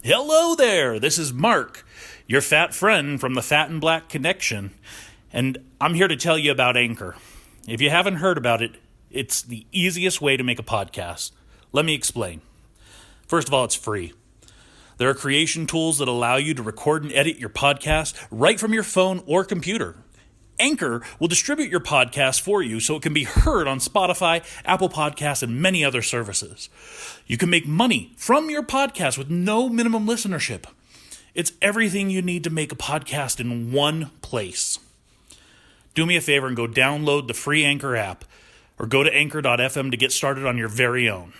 Hello there, this is Mark, your fat friend from the Fat and Black Connection, and I'm here to tell you about Anchor. If you haven't heard about it, it's the easiest way to make a podcast. Let me explain. First of all, it's free. There are creation tools that allow you to record and edit your podcast right from your phone or computer. Anchor will distribute your podcast for you so it can be heard on Spotify, Apple Podcasts, and many other services. You can make money from your podcast with no minimum listenership. It's everything you need to make a podcast in one place. Do me a favor and go download the free Anchor app or go to anchor.fm to get started on your very own.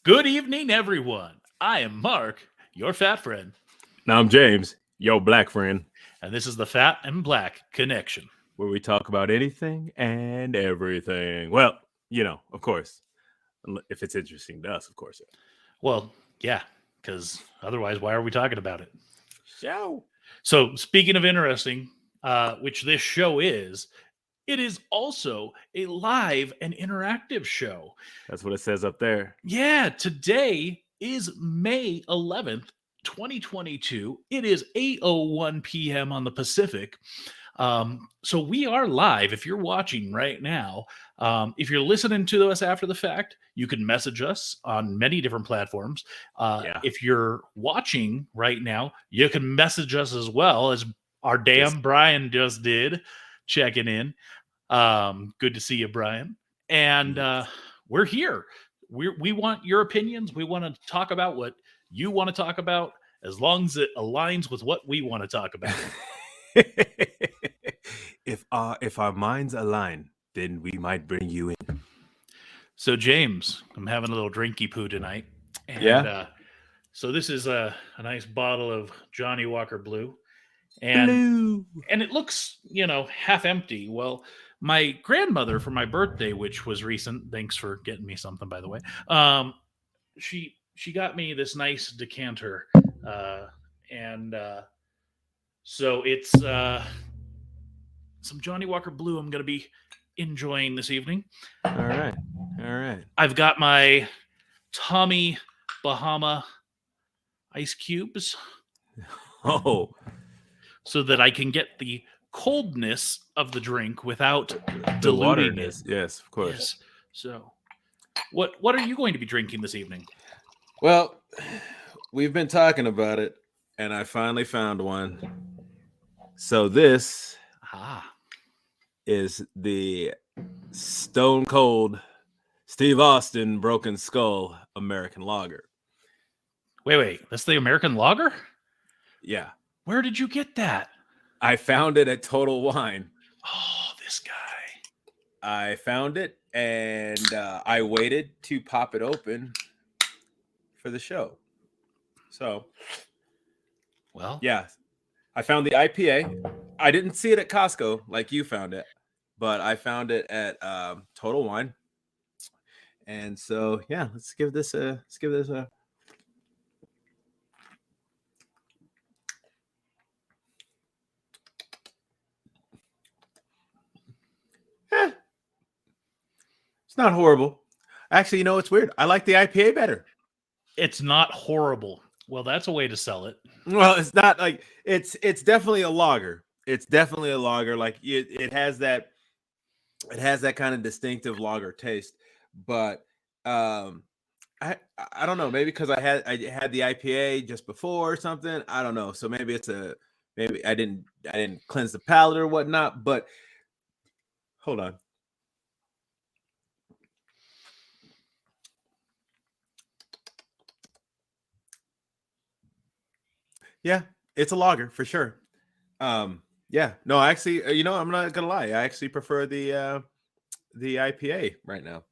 Good evening, everyone. I am Mark, your fat friend. Now I'm James, your black friend. And this is the Fat and Black Connection, Where we talk about anything and everything. Well, of course. If it's interesting to us, of course. Well, yeah, because otherwise, why are we talking about it? Show. So, speaking of interesting, which this show is, it is also a live and interactive show. That's what it says up there. Yeah, today is May 11th, 2022. It is 8:01 p.m. on the Pacific. So we are live. If you're watching right now, if you're listening to us after the fact, you can message us on many different platforms. If you're watching right now, you can message us as well, as our damn Brian just did, checking in. Good to see you, Brian. And we're here. We want your opinions. We want to talk about what you want to talk about, as long as it aligns with what we want to talk about. If our minds align, then we might bring you in. So, James, I'm having a little drinky poo tonight. And so this is a nice bottle of Johnny Walker Blue. And it looks, half empty. Well, my grandmother, for my birthday, which was recent, thanks for getting me something, by the way, she got me this nice decanter. So it's some Johnny Walker Blue I'm going to be enjoying this evening. All right. I've got my Tommy Bahama ice cubes. Oh. So that I can get the coldness of the drink without diluting it. Yes, of course. Yes. So what are you going to be drinking this evening? Well, we've been talking about it, and I finally found one. So this is the Stone Cold Steve Austin Broken Skull American Lager. Wait. That's the American Lager? Yeah. Where did you get that? I found it at Total Wine. Oh, this guy. I found it, and I waited to pop it open for the show. So, well, yeah. I found the IPA. I didn't see it at Costco like you found it, but I found it at Total Wine. And so, yeah, let's give this a It's not horrible. Actually, it's weird. I like the IPA better. It's not horrible. Well, that's a way to sell it. Well, it's not like it's definitely a lager. It's definitely a lager. Like it has that kind of distinctive lager taste. But I don't know. Maybe because I had the IPA just before or something. I don't know. So maybe maybe I didn't cleanse the palate or whatnot. But hold on. Yeah, it's a lager for sure. Yeah, no, actually, I'm not gonna lie. I actually prefer the IPA right now.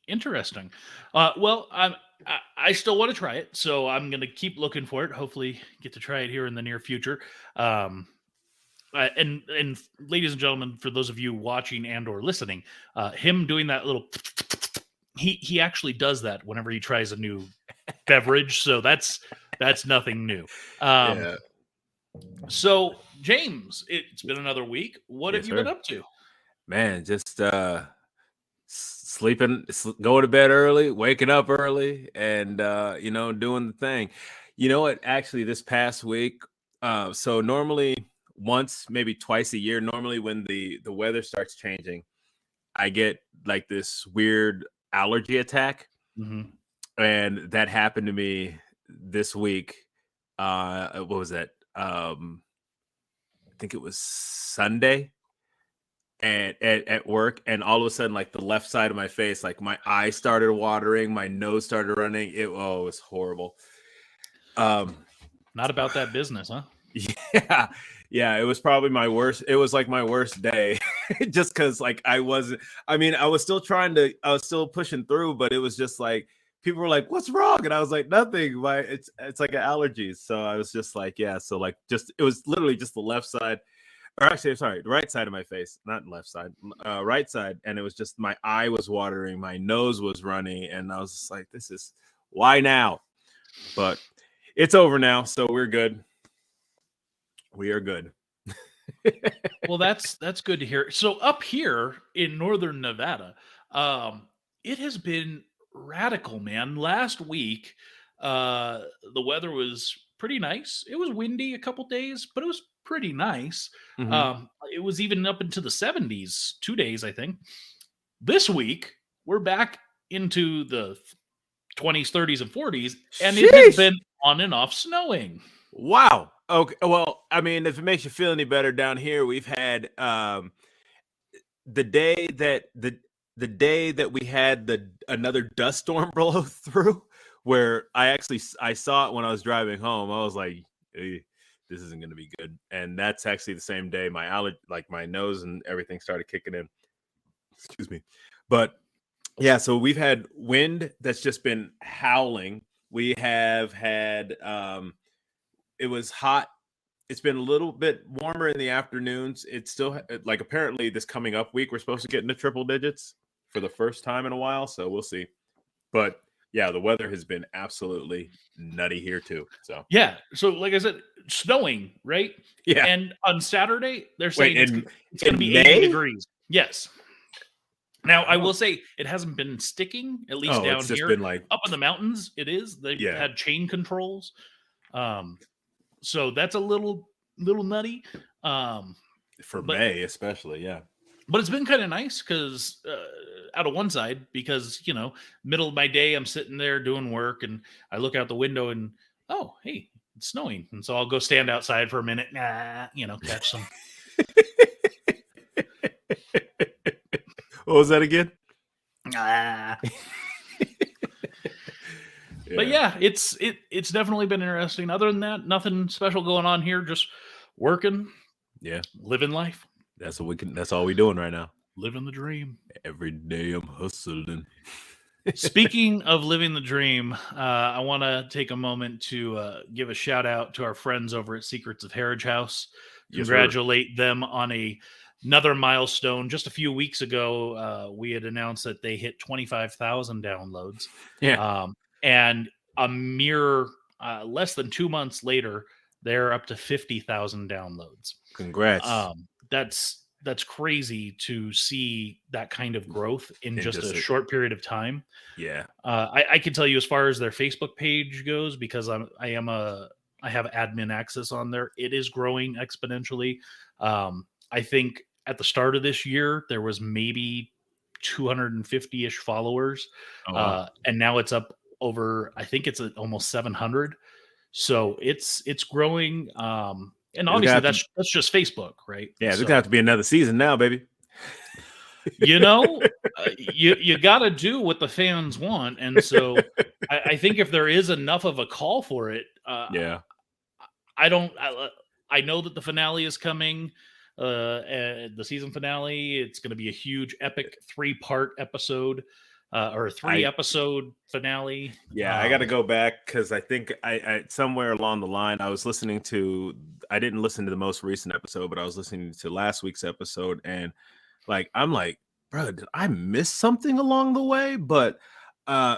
Interesting. Well, I still want to try it, so I'm going to keep looking for it. Hopefully, get to try it here in the near future. And ladies and gentlemen, for those of you watching and or listening, him doing that little he actually does that whenever he tries a new beverage. So that's nothing new. Yeah. So, James, it's been another week. What have Yes, you been sir. up to? Man, just sleeping, going to bed early, waking up early, and doing the thing. You know what? Actually, this past week, so normally once, maybe twice a year, normally when the weather starts changing, I get like this weird allergy attack, Hmm. and that happened to me this week. What was that? I think it was Sunday, and at work, and all of a sudden, like, the left side of my face, like, my eyes started watering, my nose started running. It was horrible. um Not about that business, huh? yeah, yeah, it was probably my worst. It was like my worst day. Just because, like, I mean, I was still pushing through, but it was just like people were like, "What's wrong?" And I was like, "Nothing, my it's like an allergy." So I was just like, yeah, so like, just it was literally just the left side, or actually, sorry, the right side of my face, not left side, right side. And it was just my eye was watering, my nose was running, and I was just like, this is why now? But it's over now, so we're good. We are good. Well, that's good to hear. So up here in northern Nevada, um, it has been radical, man. Last week, the weather was pretty nice. It was windy a couple days, but it was pretty nice. Hmm. It was even up into the 70s 2 days, I think. This week, we're back into the 20s, 30s, and 40s, and it has Sheesh. been on and off snowing. Wow. Okay. Well, I mean, if it makes you feel any better, down here we've had the day that the day that we had the another dust storm blow through, where I saw it when I was driving home. I was like, "Hey, this isn't going to be good." And that's actually the same day my allergy, like my nose and everything, started kicking in. Excuse me. But yeah, so we've had wind that's just been howling. We have had it was hot. It's been a little bit warmer in the afternoons. It's still like, apparently this coming up week we're supposed to get into triple digits for the first time in a while, so we'll see. But yeah, the weather has been absolutely nutty here too. So Yeah. So, like I said, snowing, right? yeah. And on Saturday, they're Wait, saying it's going to in be 80 May? degrees. Yes. Now, I will Oh, say it hasn't been sticking, at least oh, it's down just here. been like, Up in the mountains, it is. They've yeah, had chain controls. Um, so that's a little nutty. Um, for but May especially. Yeah. but it's been kind of nice because out of one side, because middle of my day, I'm sitting there doing work, and I look out the window, and oh, hey, it's snowing, and so I'll go stand outside for a minute, catch some. What was that again? Ah. But Yeah. yeah, it's definitely been interesting. Other than that, nothing special going on here. Just working, Yeah. living life, That's all we doing right now. living the dream. Every day I'm hustling. Speaking of living the dream, I want to take a moment to give a shout out to our friends over at Secrets of Harridge House. Yes, sir. Congratulate them on another milestone. Just a few weeks ago, we had announced that they hit 25,000 downloads, Yeah. and a mere less than 2 months later, they're up to 50,000 downloads. Congrats. That's crazy to see that kind of growth in And just just a short period of time. yeah. I can tell you as far as their Facebook page goes, because I have admin access on there. It is growing exponentially. I think at the start of this year there was maybe 250-ish followers, Oh wow. and now it's up over. I think it's at almost 700. So it's growing. And There's gonna obviously have to that's just Facebook, right? Yeah, there's gonna have So to be another season now, baby. you know, you got to do what the fans want, and so I think if there is enough of a call for it, Yeah. I don't. I know that the finale is coming, the season finale. It's going to be a huge, epic 3-part episode, or a three I episode finale. Yeah, I got to go back because I think I somewhere along the line I was listening to. I didn't listen to the most recent episode, but I was listening to last week's episode, and like I'm like, bro, did I miss something along the way? But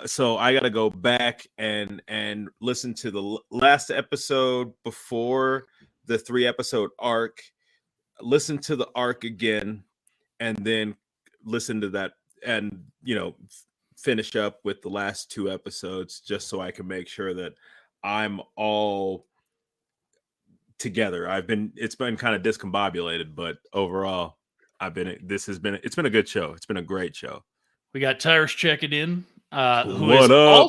so I got to go back and listen to the last episode before the 3-episode arc, listen to the arc again, and then listen to that, and finish up with the last 2 episodes, just so I can make sure that I'm all together. It's been kind of discombobulated, but overall, it's been a good show. It's been a great show. We got Tyrus checking in, who What is up?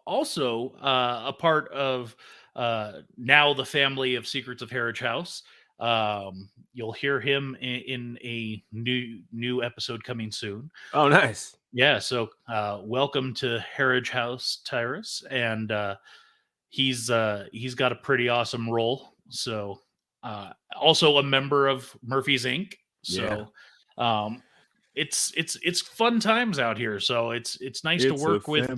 also a part of now the family of Secrets of Harridge House. You'll hear him in a new episode coming soon. Oh, nice. Yeah, so welcome to Harridge House, Tyrus, and he's got a pretty awesome role. So also a member of Murphy's Inc. So it's fun times out here. So it's nice to work with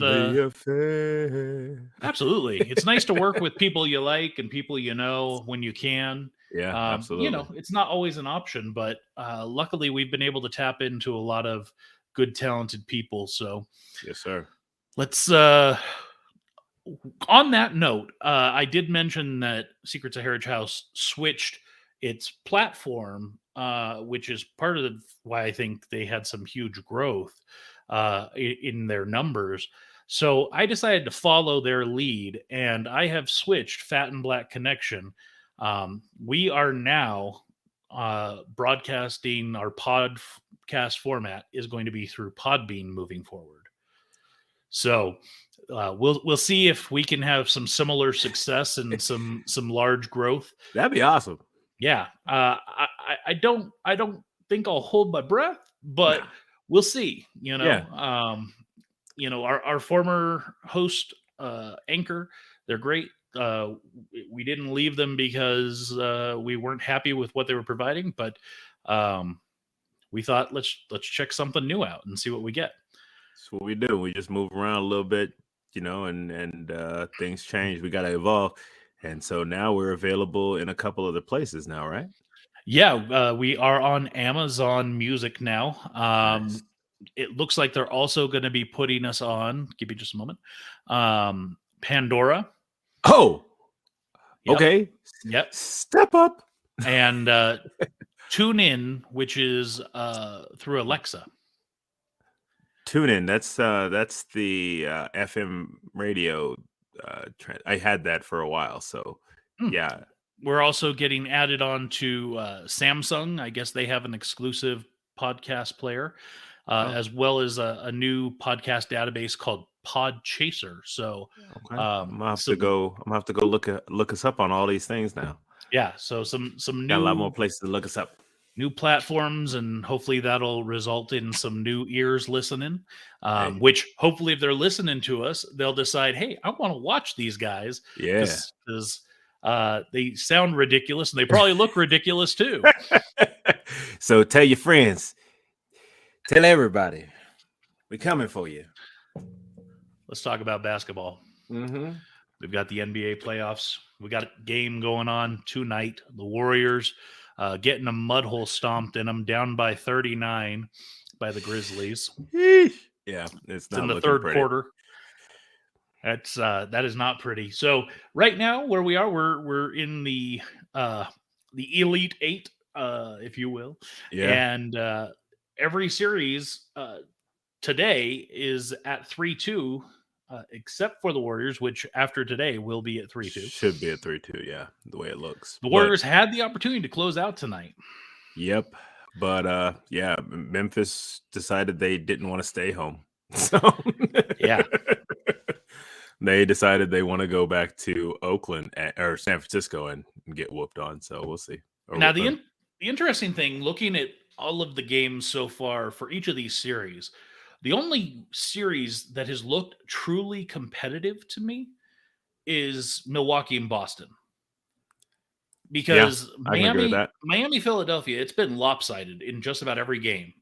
absolutely. It's nice to work with people you like and people you know when you can. Yeah, absolutely. It's not always an option, but luckily we've been able to tap into a lot of good, talented people. So yes, sir. Let's on that note, I did mention that Secrets of Harridge House switched its platform, which is part of why I think they had some huge growth in their numbers. So I decided to follow their lead, and I have switched Fat and Black Connection. We are now broadcasting our podcast format is going to be through Podbean moving forward. So we'll see if we can have some similar success and some large growth. That'd be awesome. Yeah, I don't think I'll hold my breath, but we'll see. Our former host anchor, they're great. We didn't leave them because we weren't happy with what they were providing, but we thought let's check something new out and see what we get. That's what we do. We just move around a little bit, and things change. We got to evolve. And so now we're available in a couple other places now, right? Yeah, we are on Amazon Music now. Nice. It looks like they're also going to be putting us on, give me just a moment, Pandora. Oh, Yep. Okay. Yep. Step up. And Tune In, which is through Alexa. Tune In. That's the FM radio. I had that for a while, so yeah. We're also getting added on to Samsung. I guess they have an exclusive podcast player, as well as a new podcast database called Podchaser. So okay. I'm gonna have to go look us up on all these things now. Yeah, so some new, got a lot more places to look us up. New platforms, and hopefully that'll result in some new ears listening, which hopefully if they're listening to us, they'll decide, hey, I want to watch these guys. Yeah. Because they sound ridiculous and they probably look ridiculous too. So tell your friends. Tell everybody. We're coming for you. Let's talk about basketball. Mm-hmm. We've got the NBA playoffs. We got a game going on tonight. The Warriors getting a mud hole stomped in them, down by 39 by the Grizzlies. Yeah, it's in the third quarter. That is not pretty. So right now, where we are, we're in the Elite Eight, if you will. Yeah. And every series today is at 3-2, except for the Warriors, which after today will be at 3-2. Should be at 3-2, yeah, the way it looks. The Warriors had the opportunity to close out tonight. Yep. But yeah, Memphis decided they didn't want to stay home. So yeah. They decided they want to go back to Oakland or San Francisco and get whooped on. So we'll see. Now, the interesting thing, looking at all of the games so far for each of these series, the only series that has looked truly competitive to me is Milwaukee and Boston. Because Miami, Philadelphia, it's been lopsided in just about every game.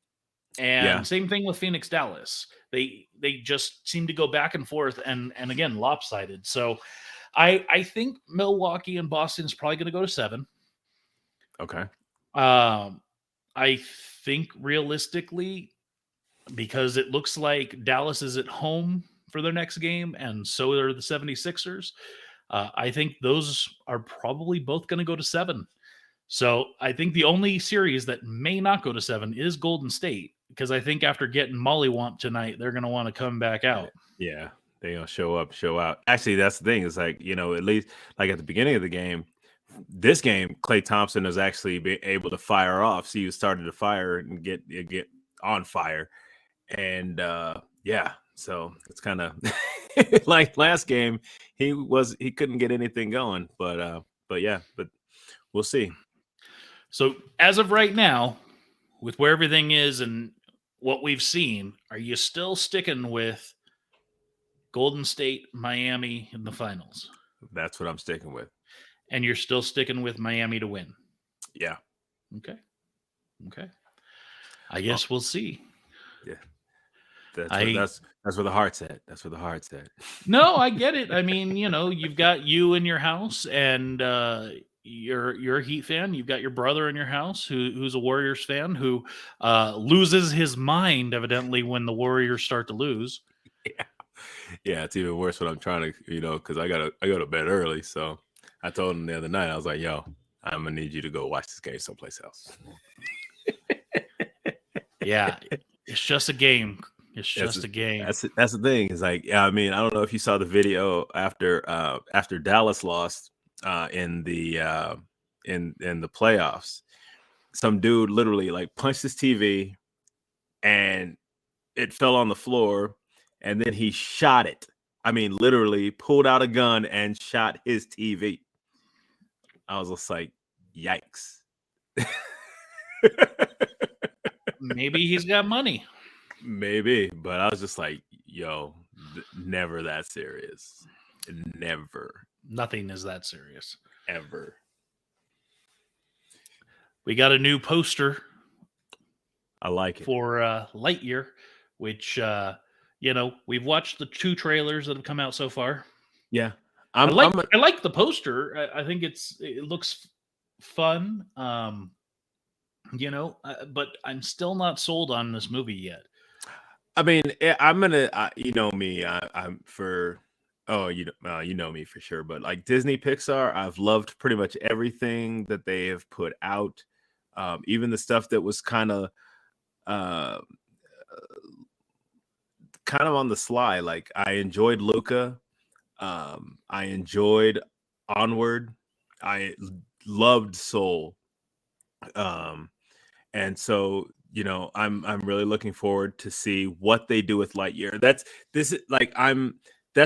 And same thing with Phoenix, Dallas. They just seem to go back and forth and again, lopsided. So I think Milwaukee and Boston is probably going to go to 7. Okay. I think realistically, because it looks like Dallas is at home for their next game, and so are the 76ers, I think those are probably both going to go to 7. So I think the only series that may not go to 7 is Golden State, because I think after getting Mollywomp tonight, they're going to want to come back out. Yeah, they gonna show up, show out. Actually, that's the thing. It's like, at least like at the beginning of the game, this game, Klay Thompson was actually able to fire off. So he started to fire and get on fire, and yeah, so it's kind of like last game. He couldn't get anything going, but yeah, but we'll see. So as of right now, with where everything is and what we've seen, are you still sticking with Golden State, Miami in the finals? That's what I'm sticking with. And you're still sticking with Miami to win? Yeah. Okay. I guess we'll see. Yeah. That's where the heart's at. No, I get it. I mean, you've got you in your house, and you're a Heat fan. You've got your brother in your house who's a Warriors fan, who loses his mind evidently when the Warriors start to lose. Yeah, it's even worse when I'm trying to, because I go to bed early. So I told him the other night, I was like, yo, I'm gonna need you to go watch this game someplace else. Yeah, it's just a game. It's just a game. That's the thing. Is like, I mean, I don't know if you saw the video after Dallas lost in the playoffs. Some dude literally like punched his TV, and it fell on the floor, and then he shot it. I mean, literally pulled out a gun and shot his TV. I was just like, yikes. Maybe he's got money. Maybe, but I was just like, yo, never that serious. Never. Nothing is that serious. Ever. We got a new poster. I like it. For Lightyear, which, we've watched the 2 trailers that have come out so far. Yeah. I like the poster. I think it looks fun. But I'm still not sold on this movie yet. I mean, I'm gonna, me. I'm for. Oh, you know me for sure. But like Disney, Pixar, I've loved pretty much everything that they have put out. Even the stuff that was kind of on the sly. Like I enjoyed Luca. I enjoyed Onward. I loved Soul. And so, I'm really looking forward to see what they do with Lightyear. That's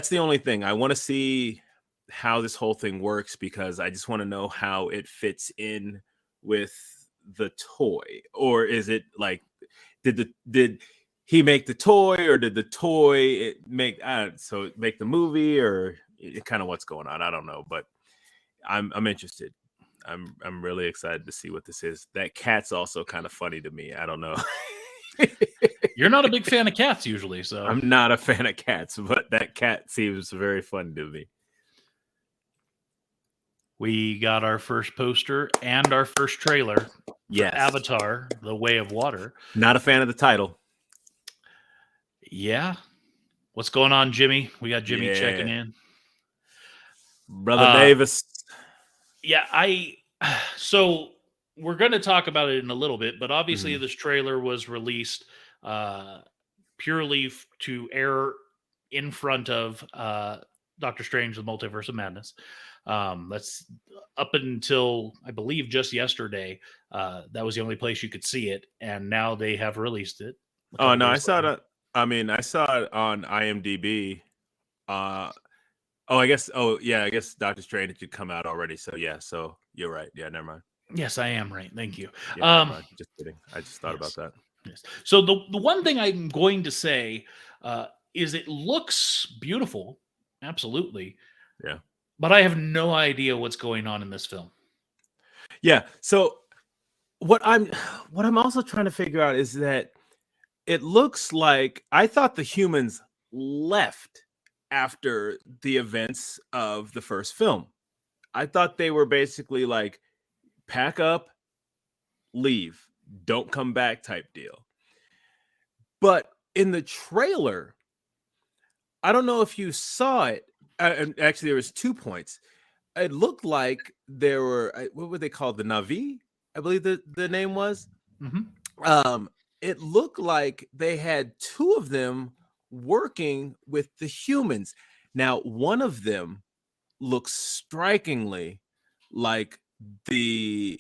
the only thing. I want to see how this whole thing works, because I just want to know how it fits in with the toy. Or is it like, did he make the toy, or did the toy make the movie, or kind of what's going on? I don't know, but I'm interested. I'm really excited to see what this is. That cat's also kind of funny to me. I don't know. You're not a big fan of cats usually, so I'm not a fan of cats, but that cat seems very fun to me. We got our first poster and our first trailer. Yes. Avatar: The Way of Water. Not a fan of the title. Yeah. What's going on, Jimmy? We got Jimmy checking in. Brother Davis. Yeah, so we're going to talk about it in a little bit, but obviously this trailer was released purely to air in front of Doctor Strange: The Multiverse of Madness. That's up until, I believe, just yesterday. That was the only place you could see it, and now they have released it. Oh, no, I saw it. I saw it on IMDb. I guess Doctor Strange had come out already. So yeah, so you're right. Yeah, never mind. Yes, I am right. Thank you. Yeah, just kidding. I just thought about that. Yes. So the one thing I'm going to say is it looks beautiful, absolutely. Yeah. But I have no idea what's going on in this film. Yeah. So what I'm also trying to figure out is that it looks like I thought the humans left after the events of the first film. I thought they were basically like, pack up, leave, don't come back type deal. But in the trailer, I don't know if you saw it. and actually, there was 2 points. It looked like there were what were they called? The Navi, I believe the name was. Mm-hmm. It looked like they had 2 of them working with the humans. Now, one of them looks strikingly like the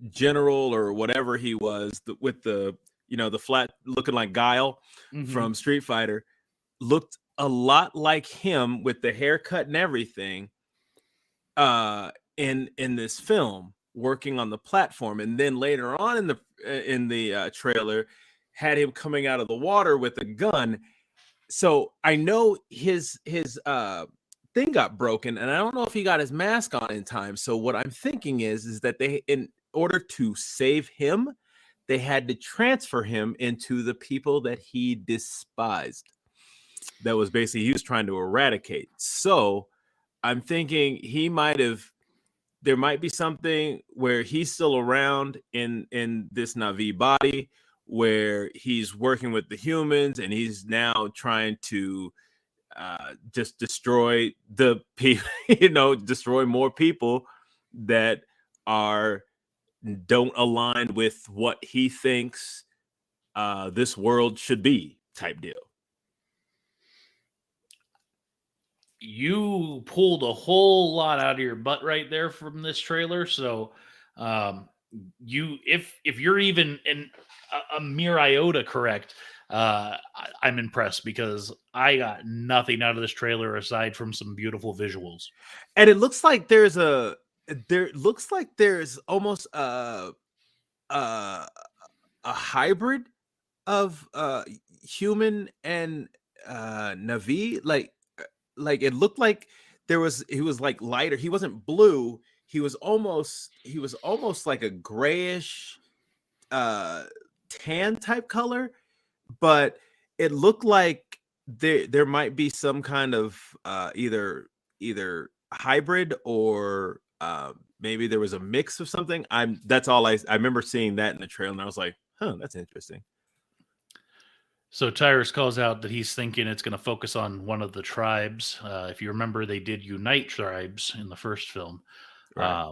general or whatever he was with the the flat looking like Guile from Street Fighter. Looked a lot like him with the haircut and everything in this film, working on the platform. And then later on in the trailer had him coming out of the water with a gun. So I know his thing got broken, and I don't know if he got his mask on in time. So what I'm thinking is that they, in order to save him, they had to transfer him into the people that he despised. That was basically he was trying to eradicate. So I'm thinking there might be something where he's still around in this Navi body, where he's working with the humans and he's now trying to just destroy the people, destroy more people that don't align with what he thinks this world should be, type deal. You pulled a whole lot out of your butt right there from this trailer. So, if you're even in a mere iota correct, I'm impressed, because I got nothing out of this trailer aside from some beautiful visuals. And it looks like there's almost a hybrid of human and Navi. Like it looked like he was like lighter. He wasn't blue. He was almost like a grayish tan type color, but it looked like there might be some kind of either hybrid or maybe there was a mix of something. That's all I remember seeing that in the trailer, and I was like, huh, that's interesting. So Tyrus calls out that he's thinking it's going to focus on one of the tribes. If you remember, they did unite tribes in the first film. Right.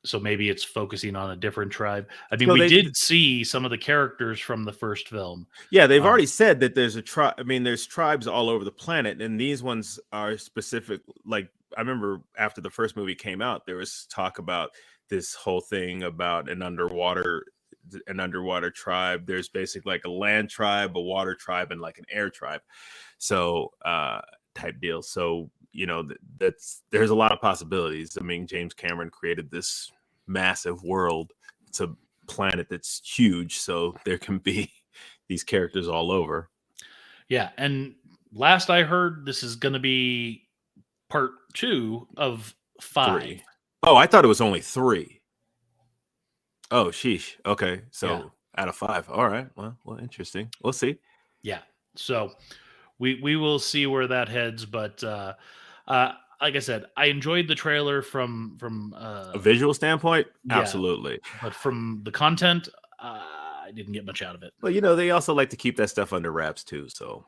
So maybe it's focusing on a different tribe. I mean, So we did see some of the characters from the first film. Yeah, they've already said that there's a tribe. I mean, there's tribes all over the planet, and these ones are specific. Like, I remember after the first movie came out, there was talk about this whole thing about an underwater tribe. There's basically like a land tribe, a water tribe, and like an air tribe. So type deal. So there's a lot of possibilities. I mean, James Cameron created this massive world. It's a planet that's huge, so there can be these characters all over. Yeah, and last I heard, this is going to be part 2 of 5. 3. Oh, I thought it was only 3. Oh, sheesh. Okay, so yeah. Out of 5. All right. Well, interesting. We'll see. Yeah. So we will see where that heads, but like I said, I enjoyed the trailer from a visual standpoint. Yeah, absolutely. But from the content, I didn't get much out of it. Well, they also like to keep that stuff under wraps too. So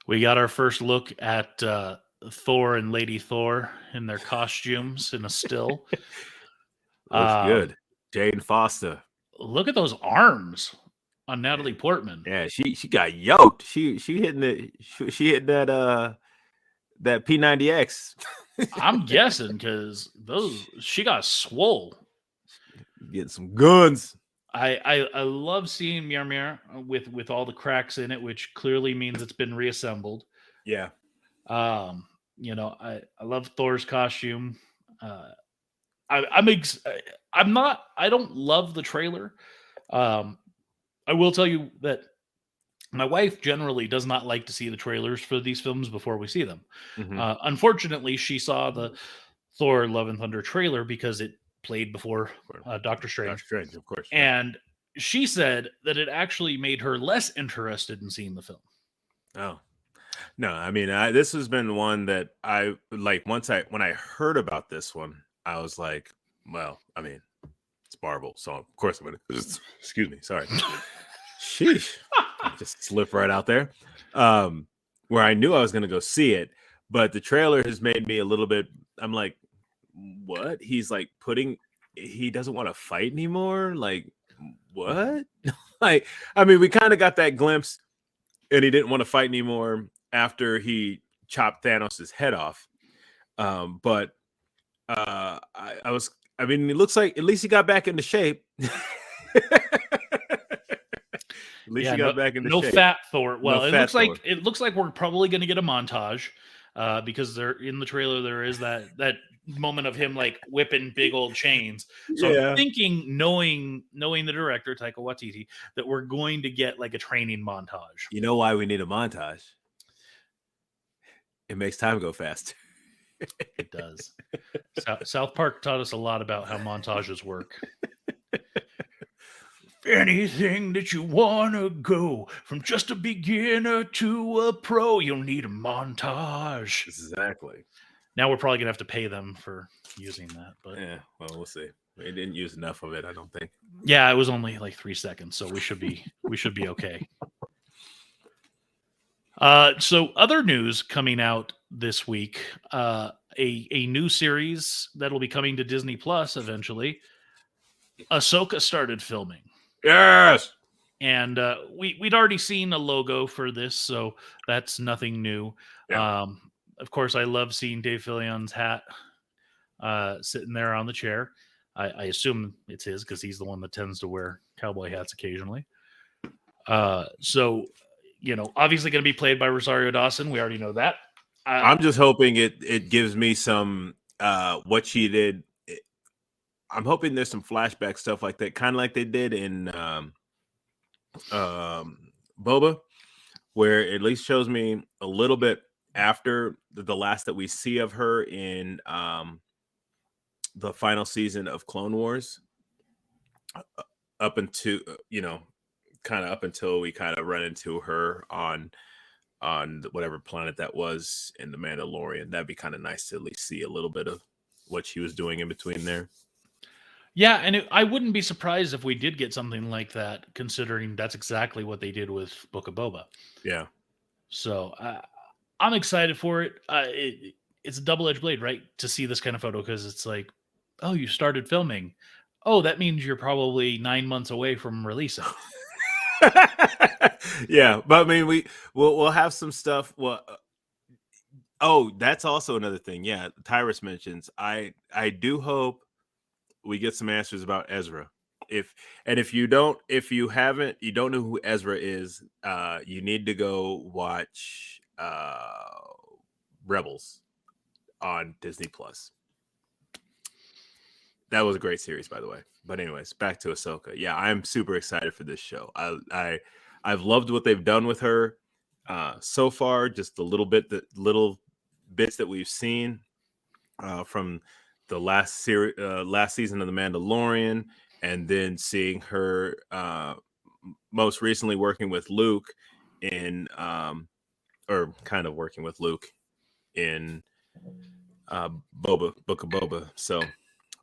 we got our first look at Thor and Lady Thor in their costumes in a still. Looks good. Jane Foster. Look at those arms on Natalie Portman. Yeah, she got yoked. She hitting that that P90X. I'm guessing because she got swole. Getting some guns. I love seeing Mjolnir with all the cracks in it, which clearly means it's been reassembled. Yeah. I love Thor's costume. I don't love the trailer. I will tell you that my wife generally does not like to see the trailers for these films before we see them. Mm-hmm. Unfortunately, she saw the Thor Love and Thunder trailer because it played before Doctor Strange. Doctor Strange, of course. And she said that it actually made her less interested in seeing the film. Oh. No, I mean, this has been one that I like. When I heard about this one, I was like, well, I mean, it's Marvel, so of course I'm going to, excuse me, sorry. Sheesh. Just slip right out there. Where I knew I was going to go see it, But the trailer has made me a little bit. I'm like, what? He's like he doesn't want to fight anymore. Like, what? Like, I mean, we kind of got that glimpse, and he didn't want to fight anymore after he chopped Thanos' head off. But I mean, it looks like at least he got back into shape. At least he got back into shape. No fat Thor. Well, it looks like we're probably going to get a montage because there in the trailer there is that moment of him like whipping big old chains. So I'm thinking, knowing the director Taika Waititi, that we're going to get like a training montage. You know why we need a montage? It makes time go fast. It does. South Park taught us a lot about how montages work. Anything that you want to go from just a beginner to a pro, you'll need a montage. Exactly. Now we're probably going to have to pay them for using that. But yeah, well, we'll see. We didn't use enough of it, I don't think. Yeah, it was only like 3 seconds, so we should be okay. So other news coming out this week, a new series that'll be coming to Disney Plus eventually. Ashoka started filming. Yes. And we'd already seen a logo for this, so that's nothing new. Yeah. Of course, I love seeing Dave Fillion's hat sitting there on the chair. I assume it's his because he's the one that tends to wear cowboy hats occasionally. So, obviously going to be played by Rosario Dawson. We already know that. I'm just hoping it gives me some what she did. I'm hoping there's some flashback stuff like that, kind of like they did in Boba, where it at least shows me a little bit after the last that we see of her in the final season of Clone Wars, up until up until we kind of run into her on whatever planet that was in The Mandalorian. That'd be kind of nice to at least see a little bit of what she was doing in between there. Yeah, and I wouldn't be surprised if we did get something like that, considering that's exactly what they did with Book of Boba. Yeah. So I'm excited for it. It's a double-edged blade, right? To see this kind of photo, because it's like, oh, you started filming. Oh, that means you're probably 9 months away from releasing. Yeah, but I mean, we'll have some stuff. Well, oh, that's also another thing. Yeah, Tyrus mentions. I do hope we get some answers about Ezra. If you don't know who Ezra is, you need to go watch Rebels on Disney Plus. That was a great series, by the way. But anyways, back to Ahsoka. Yeah, I'm super excited for this show. I've loved what they've done with her so far. Just the little bits that we've seen from the last season of The Mandalorian, and then seeing her most recently working with Luke in or kind of working with Luke in Book of Boba. So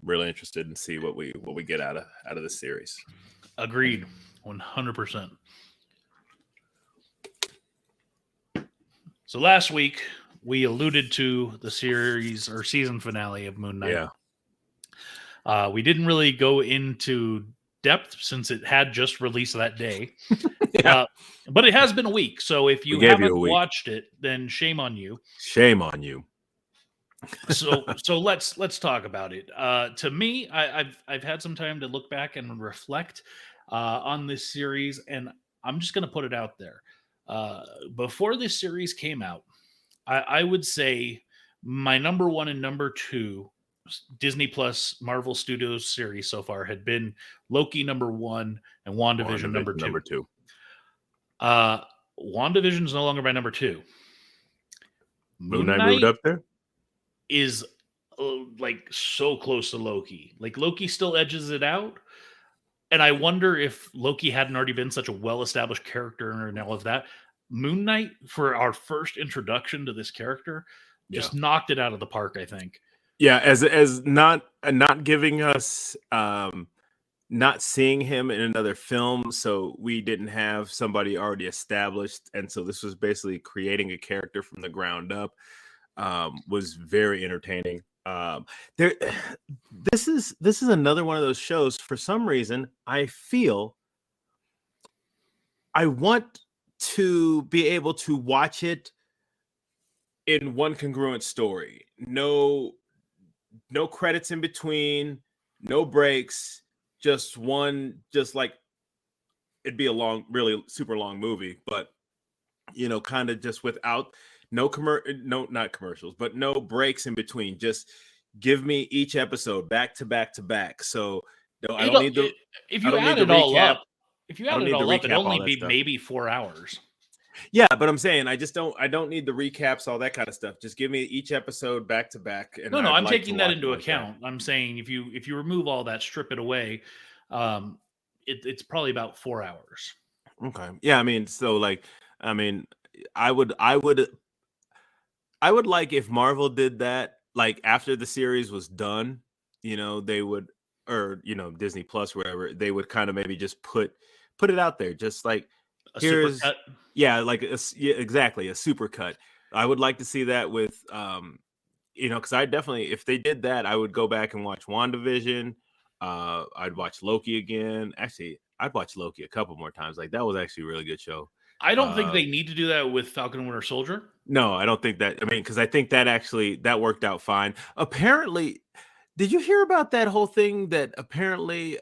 really interested in see what we get out of this series. Agreed, 100%. So last week we alluded to the series or season finale of Moon Knight. Yeah. We didn't really go into depth since it had just released that day. Yeah. But it has been a week. So if you haven't watched it, then shame on you. Shame on you. So let's talk about it. To me, I've had some time to look back and reflect on this series, and I'm just going to put it out there. Before this series came out, I would say my number one and number two Disney Plus Marvel Studios series so far had been Loki number one and WandaVision number two. WandaVision is no longer my number two. Moon Knight moved up there? Is like so close to Loki. Like Loki still edges it out. And I wonder if Loki hadn't already been such a well-established character and all of that. Moon Knight, for our first introduction to this character, just knocked it out of the park, I think. Yeah, as not giving us not seeing him in another film, so we didn't have somebody already established, and so this was basically creating a character from the ground up. was very entertaining. There, this is another one of those shows. For some reason, I feel I want to be able to watch it in one congruent story. No credits in between, no breaks, just one, just like it'd be a long, really super long movie, but kind of just without no not commercials, but no breaks in between. Just give me each episode back to back to back. So no, I don't need the if I you don't need add the it all recap. up, I don't need the it'd recap, only all that be stuff. maybe 4 hours. Yeah, but I'm saying I don't need the recaps, all that kind of stuff. Just give me each episode back to back. And No, I'd I'm like taking to that watch into it like that. account. I'm saying if you remove all that, strip it away, it's probably about 4 hours. Okay. Yeah, I mean, so like, I mean, I would like if Marvel did that, like after the series was done, they would, or Disney Plus, wherever, they would kind of maybe just put it out there, just like A here's, supercut? yeah, like yeah, exactly, a super cut. I would like to see that with, because I definitely, if they did that, I would go back and watch WandaVision. I'd watch Loki again. Actually, I'd watch Loki a couple more times. Like that was actually a really good show. I don't think they need to do that with Falcon and Winter Soldier. No, I don't think that. I mean, because I think that worked out fine. Apparently, did you hear about that whole thing that apparently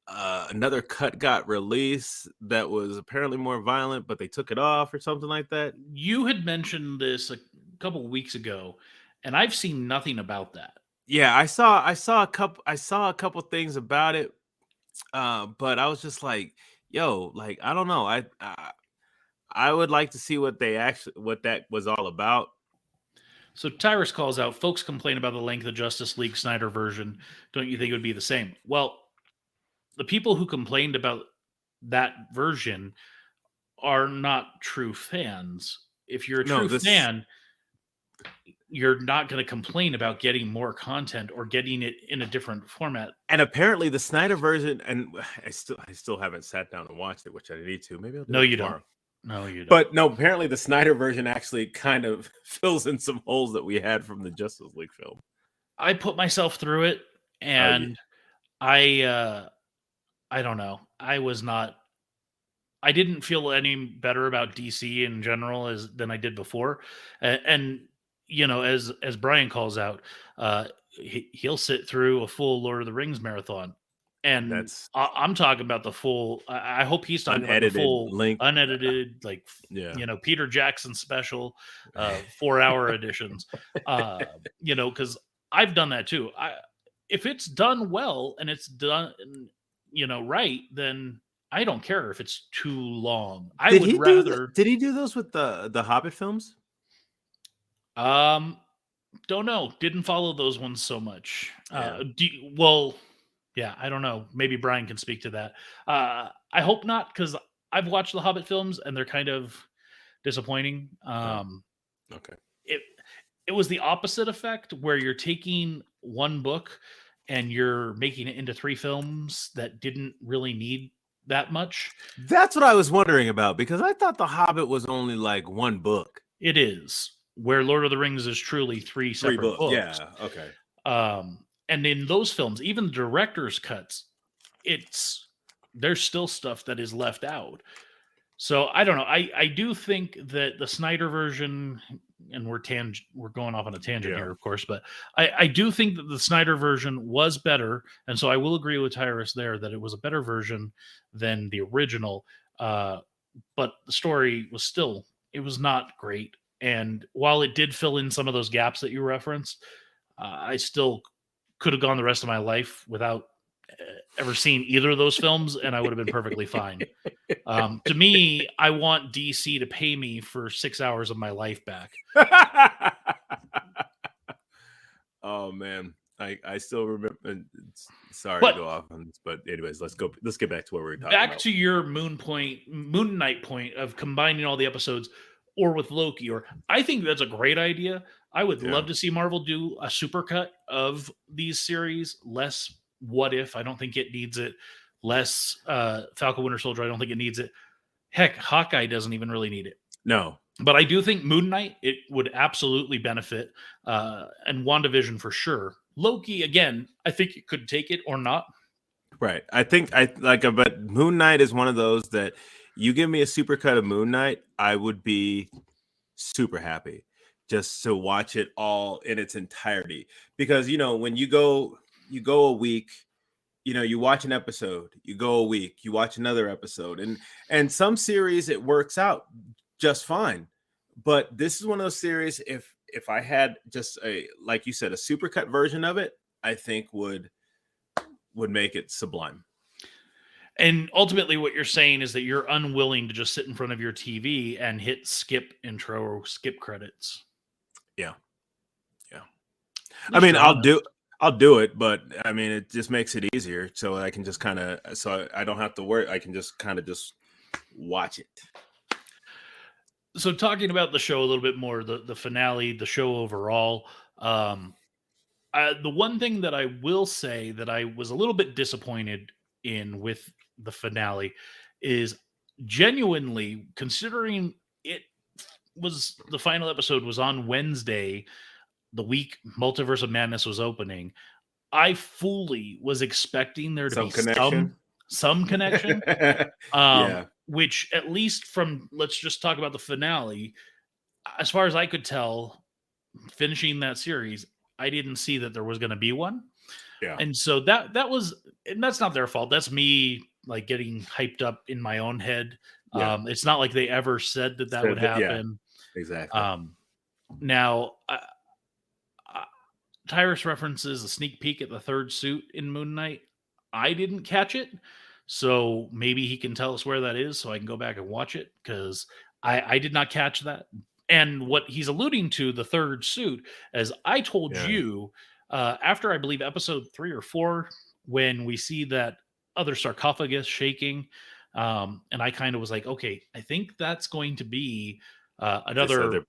another cut got released that was apparently more violent, but they took it off or something like that? You had mentioned this a couple of weeks ago, and I've seen nothing about that. Yeah, I saw a couple things about it, but I was just like, yo, like I don't know, I would like to see what that was all about. So Tyrus calls out, folks complain about the length of Justice League Snyder version. Don't you think it would be the same? Well, the people who complained about that version are not true fans. If you're a true fan, you're not going to complain about getting more content or getting it in a different format. And apparently the Snyder version, and I still haven't sat down and watched it, which I need to. Maybe I'll do it tomorrow. No, you don't. But no, apparently the Snyder version actually kind of fills in some holes that we had from the Justice League film. I put myself through it, and I don't know. I didn't feel any better about DC in general than I did before. And as Brian calls out, he'll sit through a full Lord of the Rings marathon. And I'm talking about the full. I hope he's talking about the full unedited, like Peter Jackson special, 4-hour editions. Because I've done that too. If it's done well and it's done, right, then I don't care if it's too long. Did he do those with the Hobbit films? Don't know. Didn't follow those ones so much. Yeah. Yeah, I don't know. Maybe Brian can speak to that. I hope not, because I've watched the Hobbit films and they're kind of disappointing. Okay. It was the opposite effect, where you're taking one book and you're making it into 3 films that didn't really need that much. That's what I was wondering about, because I thought the Hobbit was only like one book. It is, where Lord of the Rings is truly 3 separate books. Yeah. Okay. And in those films, even the director's cuts, there's still stuff that is left out. So I don't know. I do think that the Snyder version, and we're going off on a tangent here, of course, but I do think that the Snyder version was better, and so I will agree with Tyrus there that it was a better version than the original. But the story was not great, and while it did fill in some of those gaps that you referenced, I still could have gone the rest of my life without ever seen either of those films, and I would have been perfectly fine. To me, I want DC to pay me for 6 hours of my life back. Oh man, I still remember. Sorry to go off on this, but anyways, let's get back to what we were talking about. Back to your Moon Knight point of combining all the episodes, or with Loki, or I think that's a great idea. I would love to see Marvel do a supercut of these series. Less What If, I don't think it needs it. Less Falcon Winter Soldier, I don't think it needs it. Heck, Hawkeye doesn't even really need it. No, But I do think Moon Knight, it would absolutely benefit, and WandaVision for sure. Loki, again, I think it could take it or not. Right. I think I like, but Moon Knight is one of those that you give me a supercut of Moon Knight, I would be super happy just to watch it all in its entirety. Because when you go a week, you watch an episode, you go a week, you watch another episode, and some series it works out just fine. But this is one of those series, if I had just like you said, a supercut version of it, I think would make it sublime. And ultimately, what you're saying is that you're unwilling to just sit in front of your TV and hit skip intro or skip credits. Yeah. I mean, I'll do it, but I mean, it just makes it easier, so I can just so I don't have to worry. I can just just watch it. So, talking about the show a little bit more, the finale, the show overall. The one thing that I will say that I was a little bit disappointed in with the finale is genuinely, considering it was the final episode was on Wednesday, the week Multiverse of Madness was opening, I fully was expecting there to Some be connection. some connection. Yeah. Which, at least from, let's just talk about the finale, as far as I could tell, finishing that series, I didn't see that there was going to be one. Yeah. And so that was, and that's not their fault. That's me like getting hyped up in my own head. Yeah. It's not like they ever said that would happen. Yeah, exactly. Now, Tyrus references a sneak peek at the third suit in Moon Knight. I didn't catch it, so maybe he can tell us where that is so I can go back and watch it, because I did not catch that. And what he's alluding to, the third suit, as I told you, after I believe episode 3 or 4, when we see that other sarcophagus shaking, and I kind of was like, okay, I think that's going to be another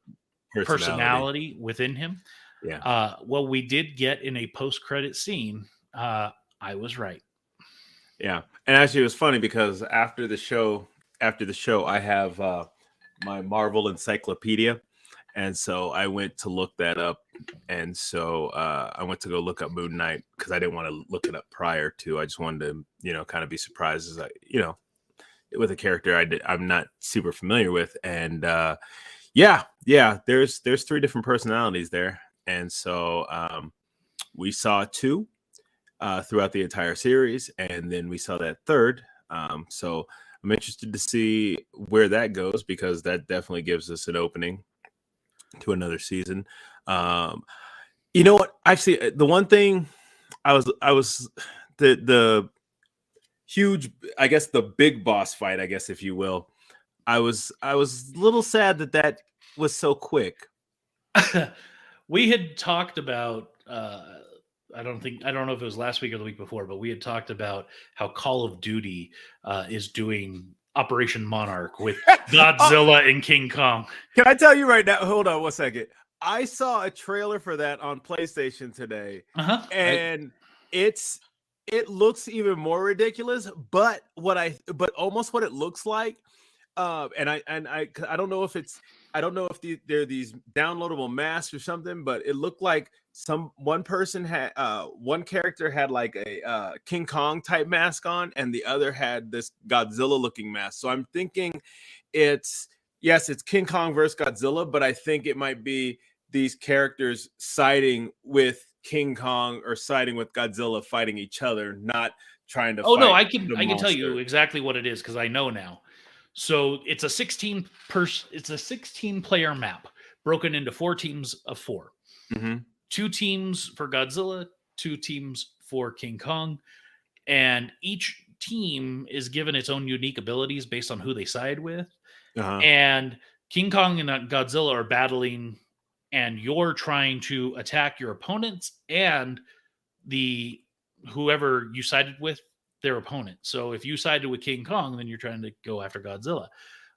personality within him. Yeah. Well, we did get in a post-credit scene. I was right. Yeah. And actually, it was funny because after the show, I have my Marvel encyclopedia. And so I went to look that up. And so I went to go look up Moon Knight because I didn't want to look it up prior to. I just wanted to, kind of be surprised as with a character I'm not super familiar with. And there's 3 different personalities there. And so we saw 2 throughout the entire series, and then we saw that third. So I'm interested to see where that goes, because that definitely gives us an opening to another season. You know what? Actually, the one thing I was the huge, I guess the big boss fight, I guess, if you will. I was a little sad that was so quick. We had talked about, I don't know if it was last week or the week before, but we had talked about how Call of Duty is doing Operation Monarch with Godzilla and King Kong. Can I tell you right now? Hold on 1 second. I saw a trailer for that on PlayStation today, and it looks even more ridiculous. But almost what it looks like, and I don't know if they're these downloadable masks or something, but it looked like one person had one character had like a King Kong type mask on, and the other had this Godzilla looking mask. So I'm thinking it's King Kong versus Godzilla, but I think it might be these characters siding with King Kong or siding with Godzilla, fighting each other, not trying to. Oh no, I can tell you exactly what it is, because I know now. So it's a 16 player map broken into 4 teams of 4. Mm-hmm. 2 teams for Godzilla, 2 teams for King Kong, and each team is given its own unique abilities based on who they side with. And King Kong and Godzilla are battling, and you're trying to attack your opponents and whoever you sided with, their opponent. So if you sided with King Kong, then you're trying to go after Godzilla.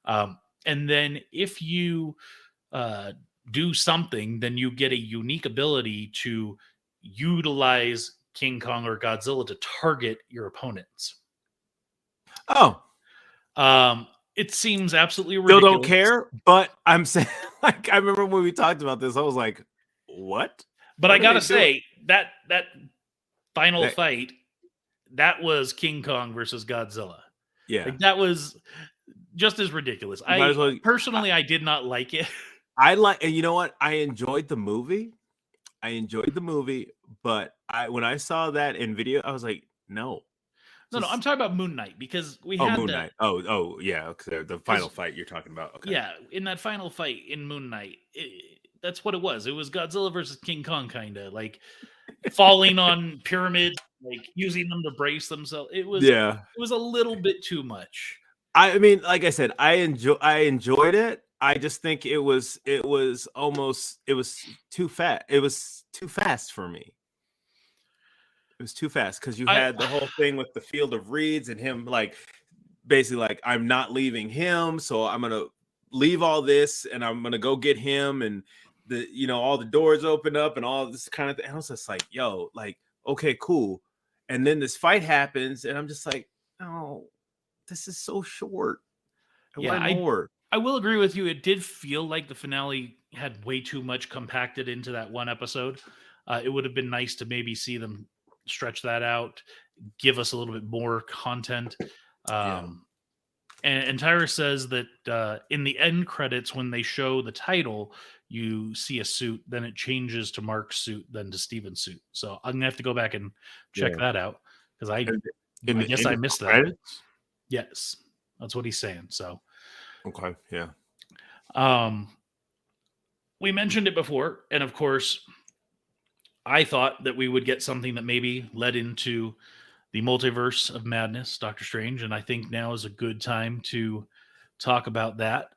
And then if you do something, then you get a unique ability to utilize King Kong or Godzilla to target your opponents. Oh. It seems absolutely Still ridiculous. don't care, but I'm saying, like, I remember when we talked about this, I was like, what? But What I are gotta they doing? say, that final That- fight, that was King Kong versus Godzilla. yeah. Like, that was just as ridiculous. Might as well- Personally, I did not like it. I like, and you know what? I enjoyed the movie, but when I saw that in video, I was like, no. No, I'm talking about Moon Knight, because we Oh, had Moon that. Knight. Oh, yeah. Okay, the final fight you're talking about. Okay. Yeah, in that final fight in Moon Knight, that's what it was. It was Godzilla versus King Kong, kind of like falling on pyramids, like using them to brace themselves. It was a little bit too much. I mean, like I said, I enjoyed it. I just think it was too fast. It was too fast for me. It was too fast because you had the whole thing with the field of reeds and him like basically like, I'm not leaving him, so I'm gonna leave all this and I'm gonna go get him, and all the doors open up and all this kind of thing. And I was just like, yo, like, okay, cool. And then this fight happens, and I'm just like, oh, this is so short. I wanted more. I will agree with you. It did feel like the finale had way too much compacted into that one episode. It would have been nice to maybe see them stretch that out, give us a little bit more content. And Tyra says that in the end credits, when they show the title, you see a suit, then it changes to Mark's suit, then to Steven's suit. So I'm gonna have to go back and check that out, because I guess I missed that. Credits? Yes, that's what he's saying. So okay, yeah. We mentioned it before, and of course, I thought that we would get something that maybe led into the Multiverse of Madness, Doctor Strange, and I think now is a good time to talk about that.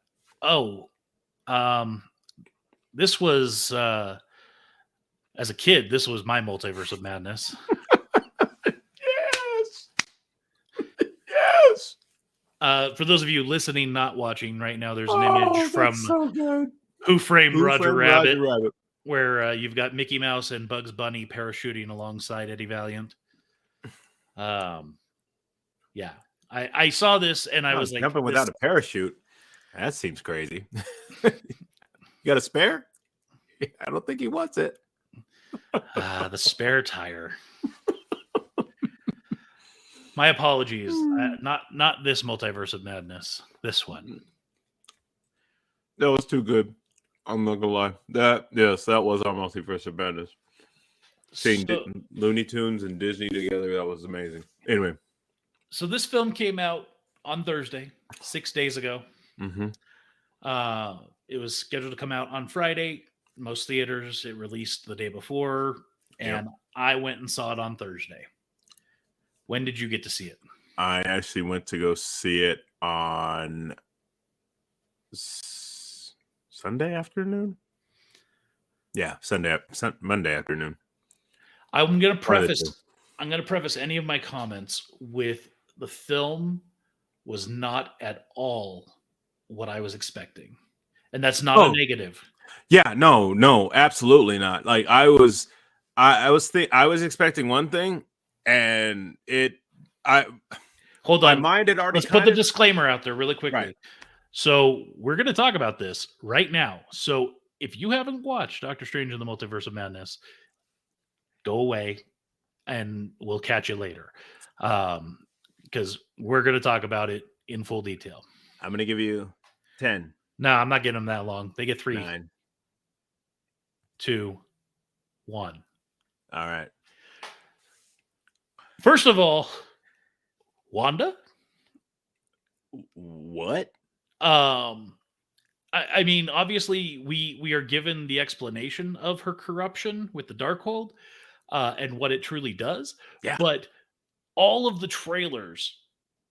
This was as a kid, this was my Multiverse of Madness. Yes. For those of you listening, not watching right now, there's an image from Who Framed Roger Rabbit, where you've got Mickey Mouse and Bugs Bunny parachuting alongside Eddie Valiant. Yeah, I saw this and I was like, jumping without a parachute. That seems crazy. You got a spare? I don't think he wants it. The spare tire. My apologies. Not this Multiverse of Madness. This one. That was too good. I'm not gonna lie. That was our Multiverse of Madness. Seeing Looney Tunes and Disney together, that was amazing. Anyway. So this film came out on Thursday, 6 days ago. Mm-hmm. It was scheduled to come out on Friday. Most theaters, it released the day before, and I went and saw it on Thursday. When did you get to see it? I actually went to go see it on Sunday afternoon. Yeah, Monday afternoon. I'm going to preface any of my comments with the film was not at all what I was expecting. And that's not a negative. Yeah, no, absolutely not. Like I was expecting one thing, and hold on. My mind had already. Let's put the disclaimer out there really quickly. Right. So we're going to talk about this right now. So if you haven't watched Doctor Strange in the Multiverse of Madness, go away and we'll catch you later. Because we're going to talk about it in full detail. I'm going to give you 10. No, I'm not giving them that long. They get 3. 9. 2, 1. All right. First of all, Wanda? What? I mean, obviously, we are given the explanation of her corruption with the Darkhold and what it truly does. Yeah. But all of the trailers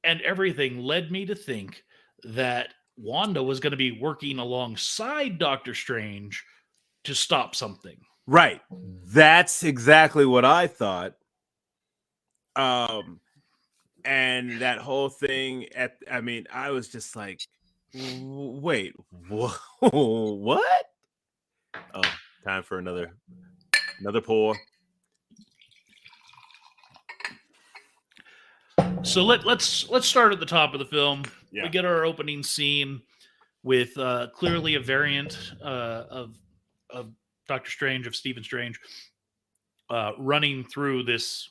and everything led me to think that Wanda was going to be working alongside Doctor Strange to stop something. Right. That's exactly what I thought. And that whole thing I was just like, wait, what? Oh, time for another pour. So let's start at the top of the film. we get our opening scene with clearly a variant of Doctor Strange, of Stephen Strange, running through this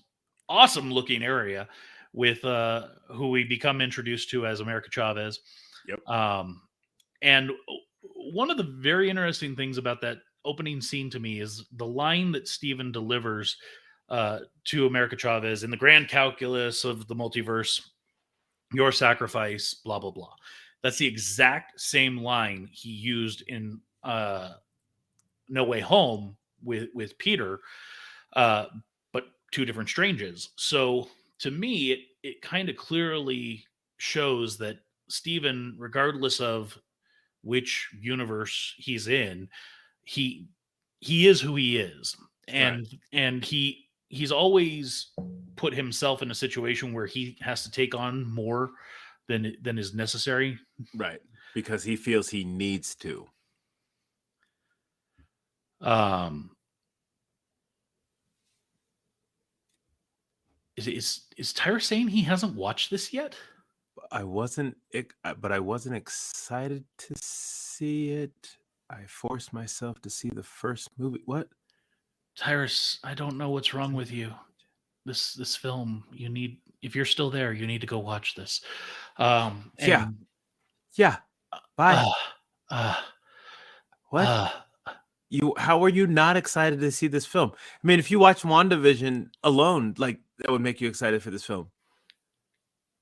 awesome looking area with who we become introduced to as America Chavez. Yep. And one of the very interesting things about that opening scene to me is the line that Stephen delivers to America Chavez in the grand calculus of the multiverse, your sacrifice, blah, blah, blah. That's the exact same line he used in No Way Home with Peter, but two different Stranges. So to me, it kind of clearly shows that Stephen, regardless of which universe he's in, he is who he is, and he's always put himself in a situation where he has to take on more than is necessary, right? Because he feels he needs to. Is Tyra saying he hasn't watched this yet? But I wasn't excited to see it. I forced myself to see the first movie. What? Tyrus, I don't know what's wrong with you. This film, you need, if you're still there, you need to go watch this. Yeah. Bye. What? How are you not excited to see this film? I mean, if you watch WandaVision alone, like, that would make you excited for this film.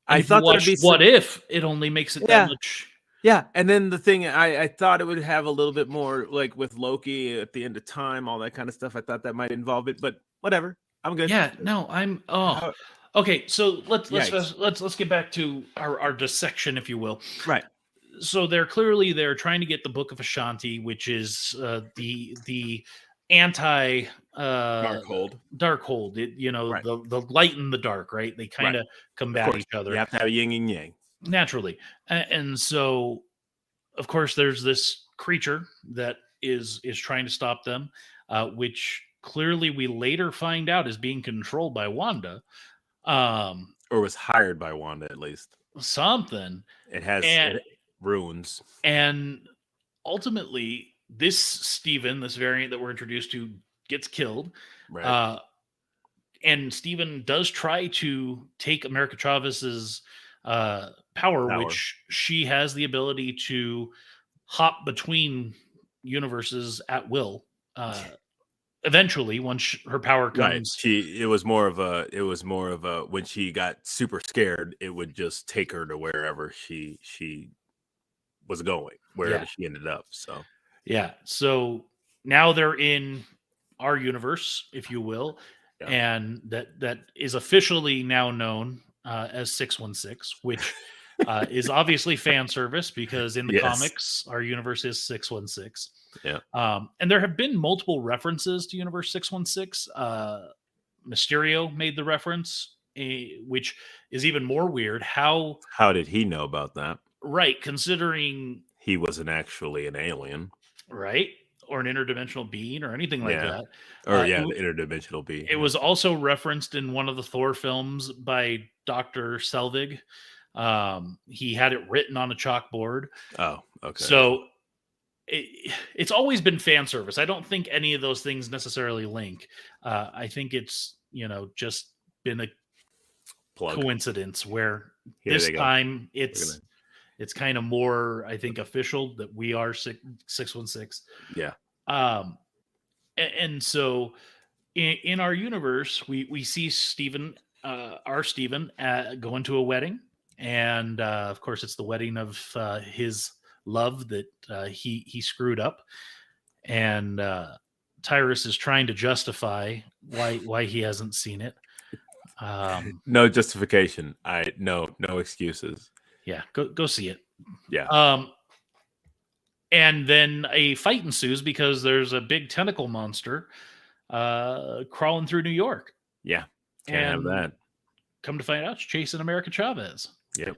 I thought that'd be What If, it only makes it that much. Yeah, and then the thing, I thought it would have a little bit more, like with Loki at the end of time, all that kind of stuff. I thought that might involve it, but whatever. I'm good. Yeah, no, I'm. Okay. So let's get back to our dissection, if you will. Right. So they're trying to get the Book of Ashanti, which is the anti Darkhold. The light and the dark, right? They kind of combat each other. You have to have yin and yang. Naturally. And so, of course, there's this creature that is trying to stop them, which clearly we later find out is being controlled by Wanda. Or was hired by Wanda, at least. Something. It has runes. And ultimately, this Stephen, this variant that we're introduced to, gets killed. Right. And Stephen does try to take America Chavez's power, which she has the ability to hop between universes at will. Eventually, once her power comes, it was more of a when she got super scared, it would just take her to wherever she was going, wherever she ended up. So now they're in our universe, if you will, and that is officially now known as 616, which is obviously fan service, because in the comics, our universe is 616. Yeah. And there have been multiple references to Universe 616. Mysterio made the reference, which is even more weird. How did he know about that? Right, considering he wasn't actually an alien, right, or an interdimensional being or anything like that. Or the interdimensional being. It was also referenced in one of the Thor films by Dr. Selvig. He had it written on a chalkboard. Oh, okay. So it's always been fan service. I don't think any of those things necessarily link. I think it's, just been a coincidence where this time it's kind of more, I think, official that we are 616. Yeah. And so in our universe, we see Stephen, our Stephen, going to a wedding. And of course, it's the wedding of his love that he screwed up. And Tyrus is trying to justify why he hasn't seen it. No justification. No excuses. Yeah, go see it. Yeah. And then a fight ensues because there's a big tentacle monster crawling through New York. Yeah, can't have that. Come to find out, it's chasing America Chavez. Yep.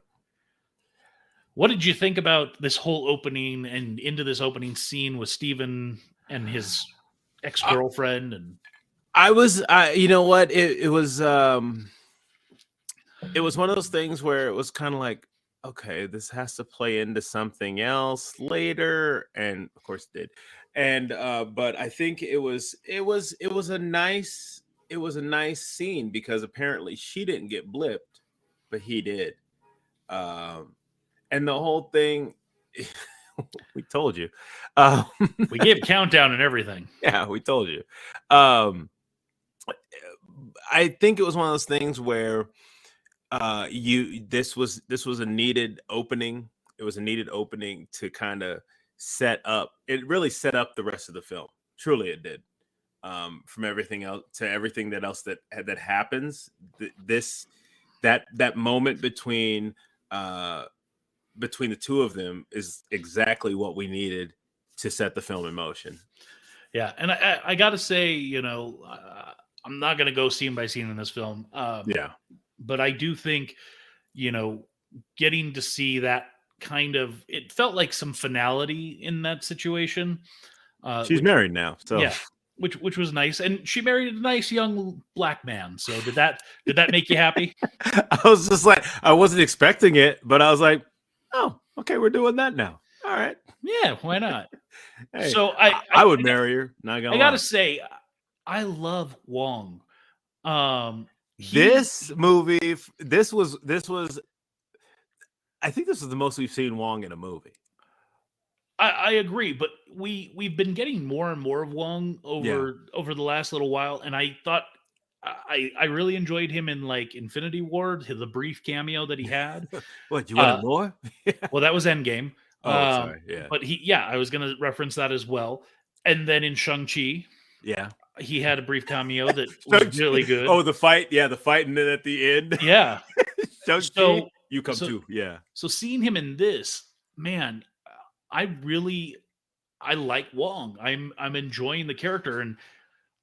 What did you think about this whole opening and into this opening scene with Stephen and his ex-girlfriend? And I was, you know what? It was one of those things where it was kind of like, okay, this has to play into something else later, and of course it did. And but I think it was a nice scene because apparently she didn't get blipped, but he did. Um, and the whole thing, we told you. Um, We gave a countdown and everything. yeah, we told you. Um, I think it was one of those things where you this was a needed opening. It was a needed opening to kind of set up. It really set up the rest of the film. Truly, it did. From everything else to everything that else that happens. This that moment between the two of them is exactly what we needed to set the film in motion. Yeah, and I got to say, I'm not going to go scene by scene in this film. Yeah, But I do think, getting to see that kind of, it felt like some finality in that situation. she's Which, married now, so yeah, which was nice, and she married a nice young black man. So did that make you happy? I was just like, I wasn't expecting it, but I was like, oh, okay, we're doing that now. All right. Yeah, why not? Hey, So I would marry her. Not gonna I gotta lie. say, I love Wong. This movie, this was. I think this is the most we've seen Wong in a movie. I agree, but we've been getting more and more of Wong Yeah. over the last little while, and I thought I really enjoyed him in like Infinity War, the brief cameo that he had. What, you wanted Uh, more? well, that was Endgame. Oh, sorry. Yeah. But yeah, I was gonna reference that as well. And then in Shang-Chi, Yeah. he had a brief cameo that was really good. Oh, the fight. Yeah, the fight and then at the end. Yeah. Shang-Chi, So you come so too. Yeah. so seeing him in this, man, I like Wong. I'm enjoying the character, and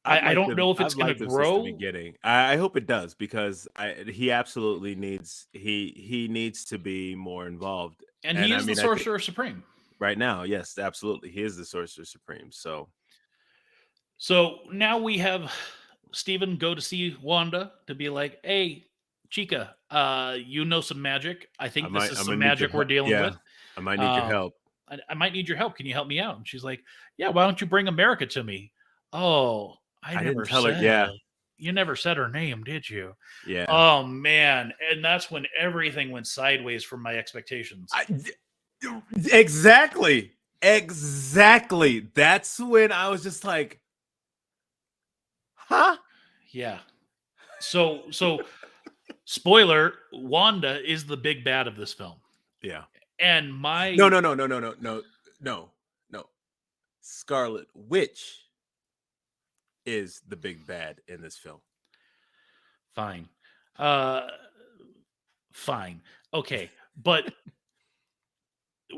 I don't know if it's I've gonna liked him since the grow. beginning. I hope it does because he absolutely needs he needs to be more involved. And And he I is the mean, I think Sorcerer Supreme. right now, yes, absolutely, he is the Sorcerer Supreme. So So now we have Steven go to see Wanda to be like, hey, Chica, you know some magic. I think this is I'm some gonna need your magic we're help. dealing Yeah, with. I might need your Um, help. I might need your help. Can you help me out? And she's like, yeah, why don't you bring America to me? Oh, I I didn't never tell her. Yeah, said. You never said her name, did you? yeah. Oh man. And that's when everything went sideways from my expectations. Exactly, exactly. That's when I was just like, huh? Yeah. So spoiler, Wanda is the big bad of this film. Yeah. And my No. Scarlet Witch is the big bad in this film. fine. Uh fine. Okay. But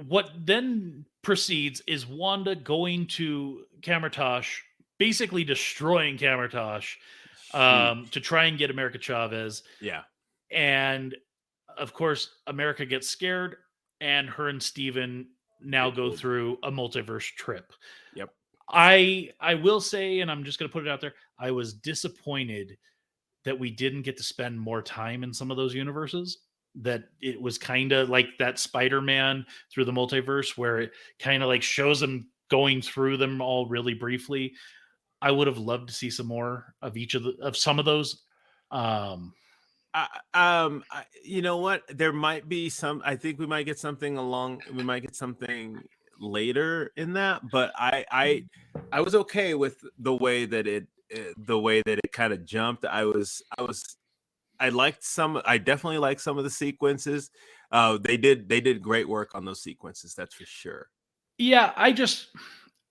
what then proceeds is Wanda going to Kamar-Taj, basically destroying Kamar-Taj, Huge. to try and get America Chavez. Yeah. And of course, America gets scared, and her and Steven now Get go pulled. through a multiverse trip. Yep. I will say, and I'm just going to put it out there, I was disappointed that we didn't get to spend more time in some of those universes. That it was kind of like that Spider-Man through the multiverse, where it kind of like shows them going through them all really briefly. I would have loved to see some more of of some of those. You know what? There might be some. I think we might get something along. We might get something later in that. But I was okay with the way that it kind of jumped. I liked some. I definitely liked some of the sequences. They did great work on those sequences. That's for sure. Yeah,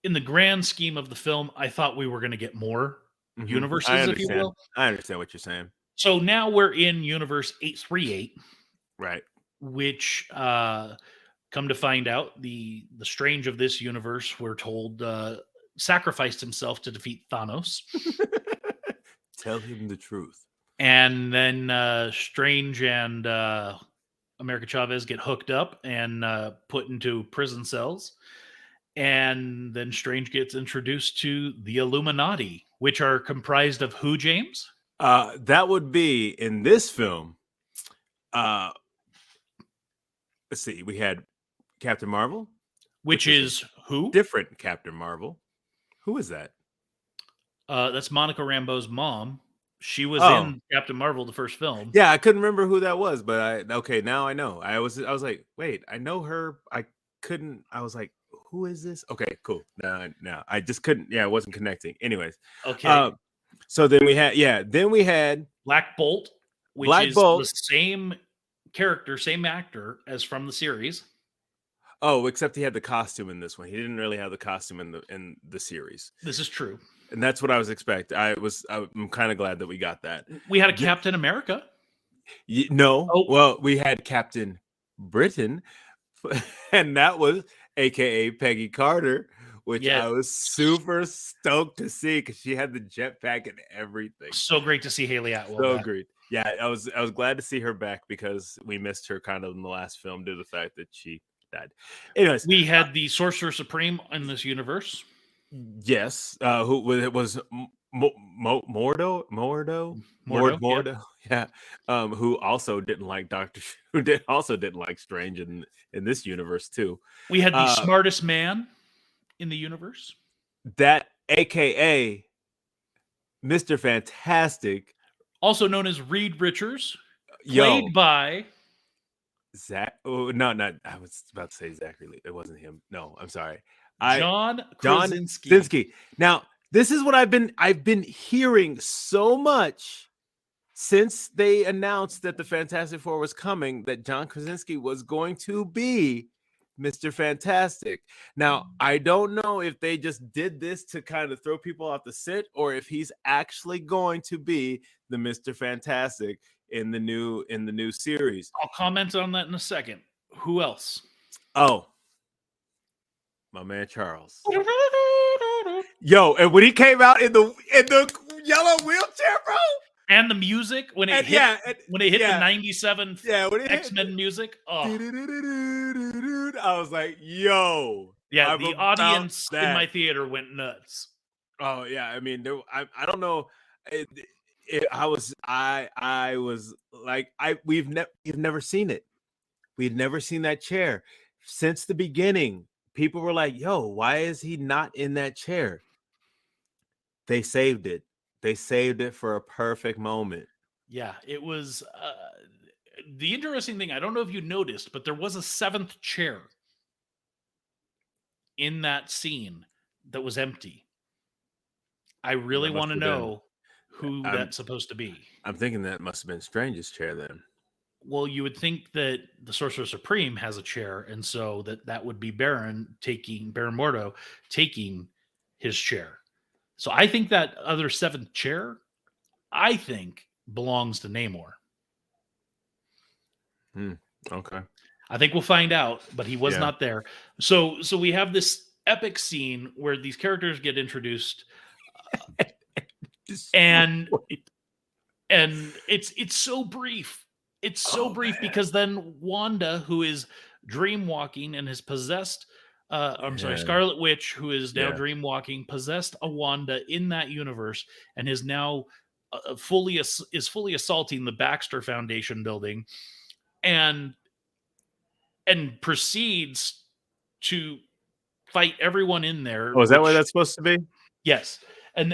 in the grand scheme of the film, I thought we were going to get more universes, if you will. I understand what you're saying. So now we're in universe 838, Right. which come to find out, the Strange of this universe, we're told, sacrificed himself to defeat Thanos. Tell him the truth. And then Strange and America Chavez get hooked up and put into prison cells. And then Strange gets introduced to the Illuminati, which are comprised of who, James? That would be in this film. let's see, we had Captain Marvel, which is who? different Captain Marvel. Who is that? That's Monica Rambeau's mom. She was Oh. in Captain Marvel, the first film. Yeah, I couldn't remember who that was, but okay, now I know. I was like, wait, I know her. I was like, who is this? Okay, cool. No, I just couldn't. Yeah, I wasn't connecting. Anyways, Okay. So then we had Black Bolt, which Black is Bolt. the same character, same actor as from the series. Oh, except he had the costume in this one. He didn't really have the costume in the series. This is true. And that's what I was expecting. I'm kind of glad that we got that. We had a Captain America. No. Oh. Well, we had Captain Britain, and that was AKA Peggy Carter, which I was super stoked to see because she had the jetpack and everything. So great to see Haley Atwell. So great. Yeah, I was glad to see her back because we missed her kind of in the last film due to the fact that she died. Anyways, we had the Sorcerer Supreme in this universe. Yes, who it was Mordo, yeah. Who also didn't like also didn't like Strange in this universe too. We had the smartest man in the universe, that AKA Mr. Fantastic, also known as Reed Richards, played by Zach. Oh no, not I was about to say Zachary. It wasn't him. No, I'm sorry. John Krasinski. Krasinski. Now, this is what I've been hearing so much since they announced that the Fantastic Four was coming, that John Krasinski was going to be Mr. Fantastic. Now, I don't know if they just did this to kind of throw people off the set, or if he's actually going to be the Mr. Fantastic in the new series. I'll comment on that in a second. Who else? Oh, my man Charles. Yo, and when he came out in the yellow wheelchair, bro, and the music when it hit the 97 X-Men music, I was like, yo. Yeah, the audience in my theater went nuts. Oh yeah, I mean, I don't know. I was like, we've never seen it. We've never seen that chair since the beginning. People were like, yo, why is he not in that chair? They saved it. They saved it for a perfect moment. Yeah, it was the interesting thing. I don't know if you noticed, but there was a seventh chair in that scene that was empty. I really want to know who that's supposed to be. I'm thinking that must have been Strange's chair then. Well, you would think that the Sorcerer Supreme has a chair, and so that would be Baron Mordo taking his chair. So I think that other seventh chair, I think, belongs to Namor. Okay. I think we'll find out, but he was not there. So we have this epic scene where these characters get introduced, and it's so brief. It's so brief because then Wanda, who is dream walking and has possessed, Scarlet Witch, who is now dream walking, possessed a Wanda in that universe and is now fully assaulting the Baxter Foundation building, and proceeds to fight everyone in there. Oh, is that what that's supposed to be? Yes, and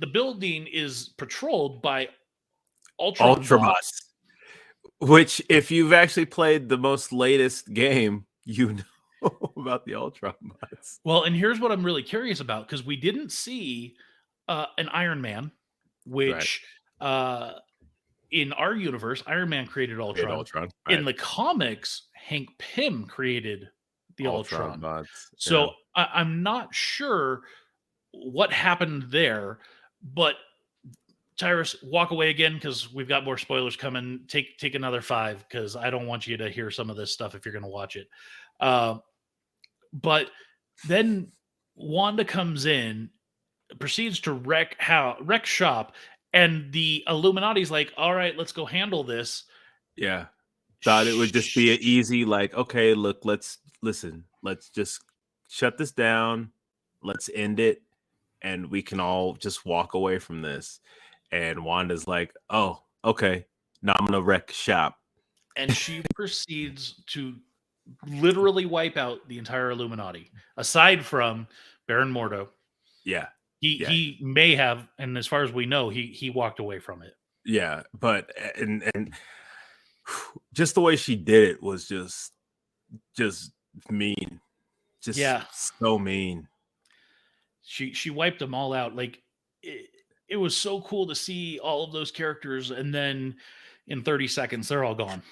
the building is patrolled by Ultrabots. Which, if you've actually played the most latest game, you know about the Ultrabots. Well, and here's what I'm really curious about, because we didn't see an Iron Man, which in our universe, Iron Man created Ultron. Right. In the comics, Hank Pym created the Ultron. So I'm not sure what happened there, but Tyrus, walk away again because we've got more spoilers coming. Take another 5 because I don't want you to hear some of this stuff if you're going to watch it. But then Wanda comes in, proceeds to wreck shop, and the Illuminati's like, all right, let's go handle this. Yeah. Thought it would just be an easy, like, okay, look, let's just shut this down. Let's end it. And we can all just walk away from this. And Wanda's like, oh, okay. Now I'm going to wreck shop. And she proceeds to literally wipe out the entire Illuminati, aside from Baron Mordo. Yeah. He may have, and as far as we know, he walked away from it. Yeah, but and just the way she did it was just mean. Just so mean. She wiped them all out. Like it was so cool to see all of those characters, and then in 30 seconds they're all gone.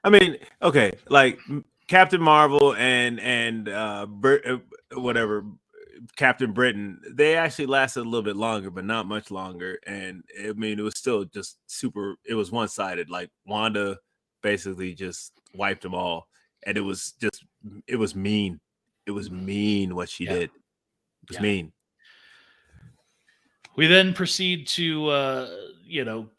I mean, okay, like Captain Marvel and whatever Captain Britain, they actually lasted a little bit longer, but not much longer. And I mean, it was still just super. It was one sided. Like Wanda basically just wiped them all, and it was mean. It was mean what she did. It was mean. We then proceed to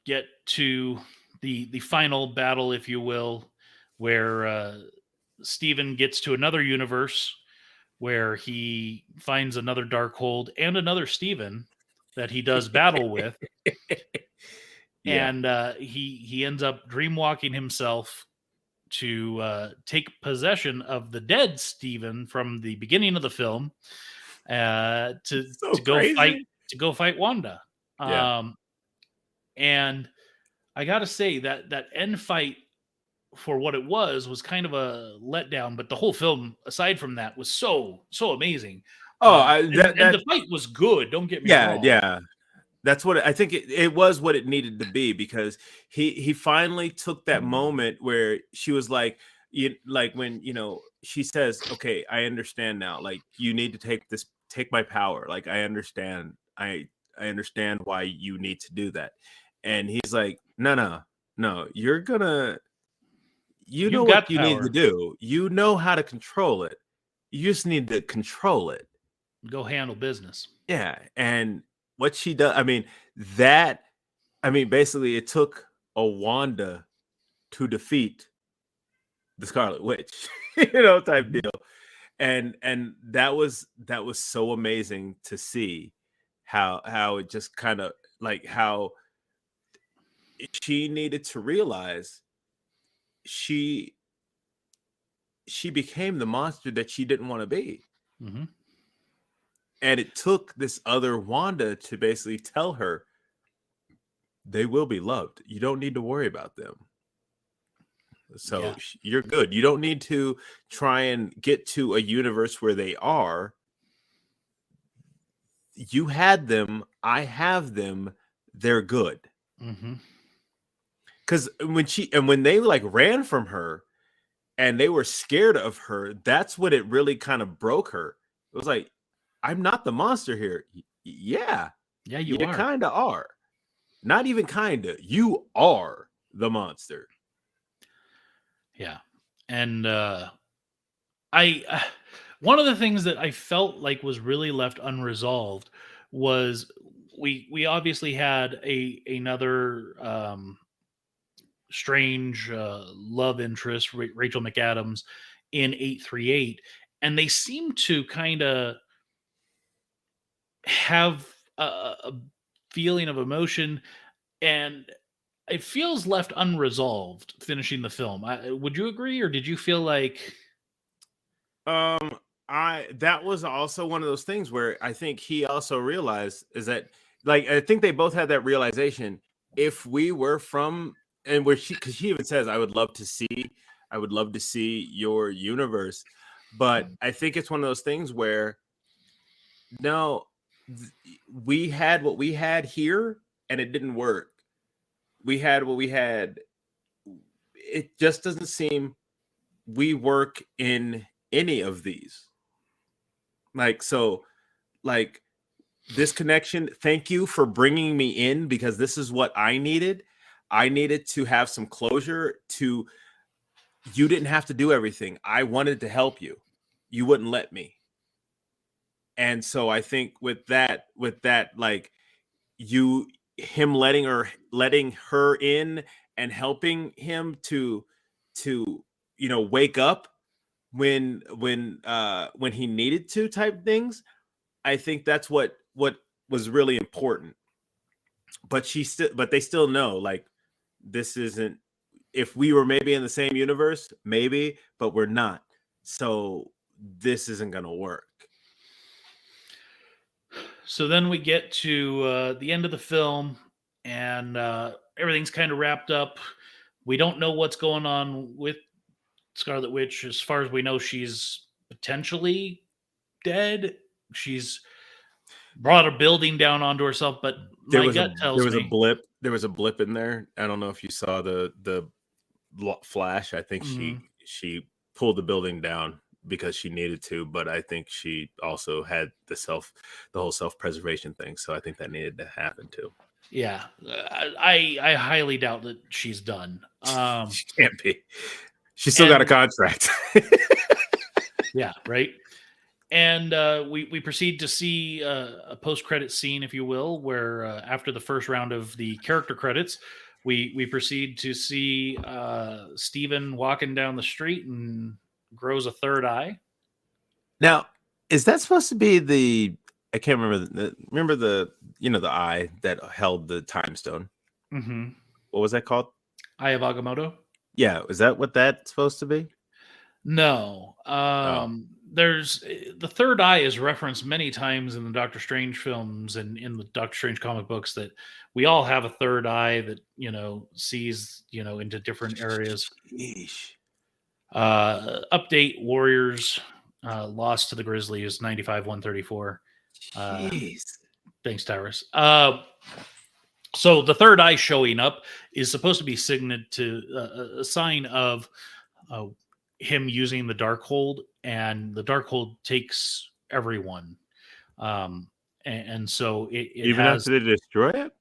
get to the final battle, if you will, where Steven gets to another universe where he finds another Darkhold and another Steven that he does battle with. And he ends up dreamwalking himself to take possession of the dead Steven from the beginning of the film to go fight Wanda. And I gotta say that end fight, for what it was kind of a letdown, but the whole film, aside from that, was so amazing. And the fight was good. Don't get me wrong. Yeah. That's what I think it was what it needed to be, because he finally took that moment where she was like, when she says, "Okay, I understand now. Like, you need to take my power. Like, I understand. I understand why you need to do that." And he's like, "No, you're gonna." You know what you need to do. You know how to control it. You just need to control it. Go handle business. Yeah. And what she does, basically it took a Wanda to defeat the Scarlet Witch, type deal. And that was so amazing to see how it just kind of like how she needed to realize she became the monster that she didn't want to be. Mm-hmm. And it took this other Wanda to basically tell her they will be loved. You don't need to worry about them. So you're good. You don't need to try and get to a universe where they are. You had them. I have them. They're good. Mm-hmm. Because when they like ran from her and they were scared of her, that's what it really kind of broke her. It was like, I'm not the monster here. Yeah, you kind of are. Not even kind of. You are the monster. Yeah. And one of the things that I felt like was really left unresolved was we obviously had another strange love interest, Rachel McAdams, in 838, and they seem to kind of have a feeling of emotion, and it feels left unresolved finishing the film. Would you agree, or did you feel like that was also one of those things where I think he also realized is that, like, I think they both had that realization. If we were from, and where because she even says, I would love to see your universe. But I think it's one of those things where no, we had what we had here and it didn't work. We had what we had. It just doesn't seem we work in any of these. Like, so, like, this connection, thank you for bringing me in, because this is what I needed. I needed to have some closure to, you didn't have to do everything. I wanted to help you. You wouldn't let me. And so I think with that, like, him letting her in and helping him to wake up when he needed to, type things. I think that's what was really important. But they still know, like, this isn't, if we were maybe in the same universe, maybe, but we're not. So this isn't going to work. So then we get to the end of the film, and everything's kind of wrapped up. We don't know what's going on with Scarlet Witch. As far as we know, she's potentially dead. She's brought a building down onto herself, but my gut tells me there was a blip. There was a blip in there. I don't know if you saw the flash. I think she pulled the building down because she needed to, but I think she also had the whole self-preservation thing. So I think that needed to happen too. Yeah, I highly doubt that she's done. She can't be. She's still got a contract. Yeah, right. And we proceed to see a post-credit scene, if you will, where after the first round of the character credits, we proceed to see Steven walking down the street and grows a third eye. Now, is that supposed to be I can't remember the eye that held the time stone? Mm-hmm. What was that called? Eye of Agamotto? Yeah, is that what that's supposed to be? No. There's the third eye is referenced many times in the Doctor Strange films and in the Doctor Strange comic books, that we all have a third eye that, sees, into different areas. Sheesh. Update: Warriors lost to the Grizzlies 95-134. Thanks, Tyrus. So the third eye showing up is supposed to be a sign of him using the Darkhold, and the Darkhold takes everyone. And so it even has, after they destroy it?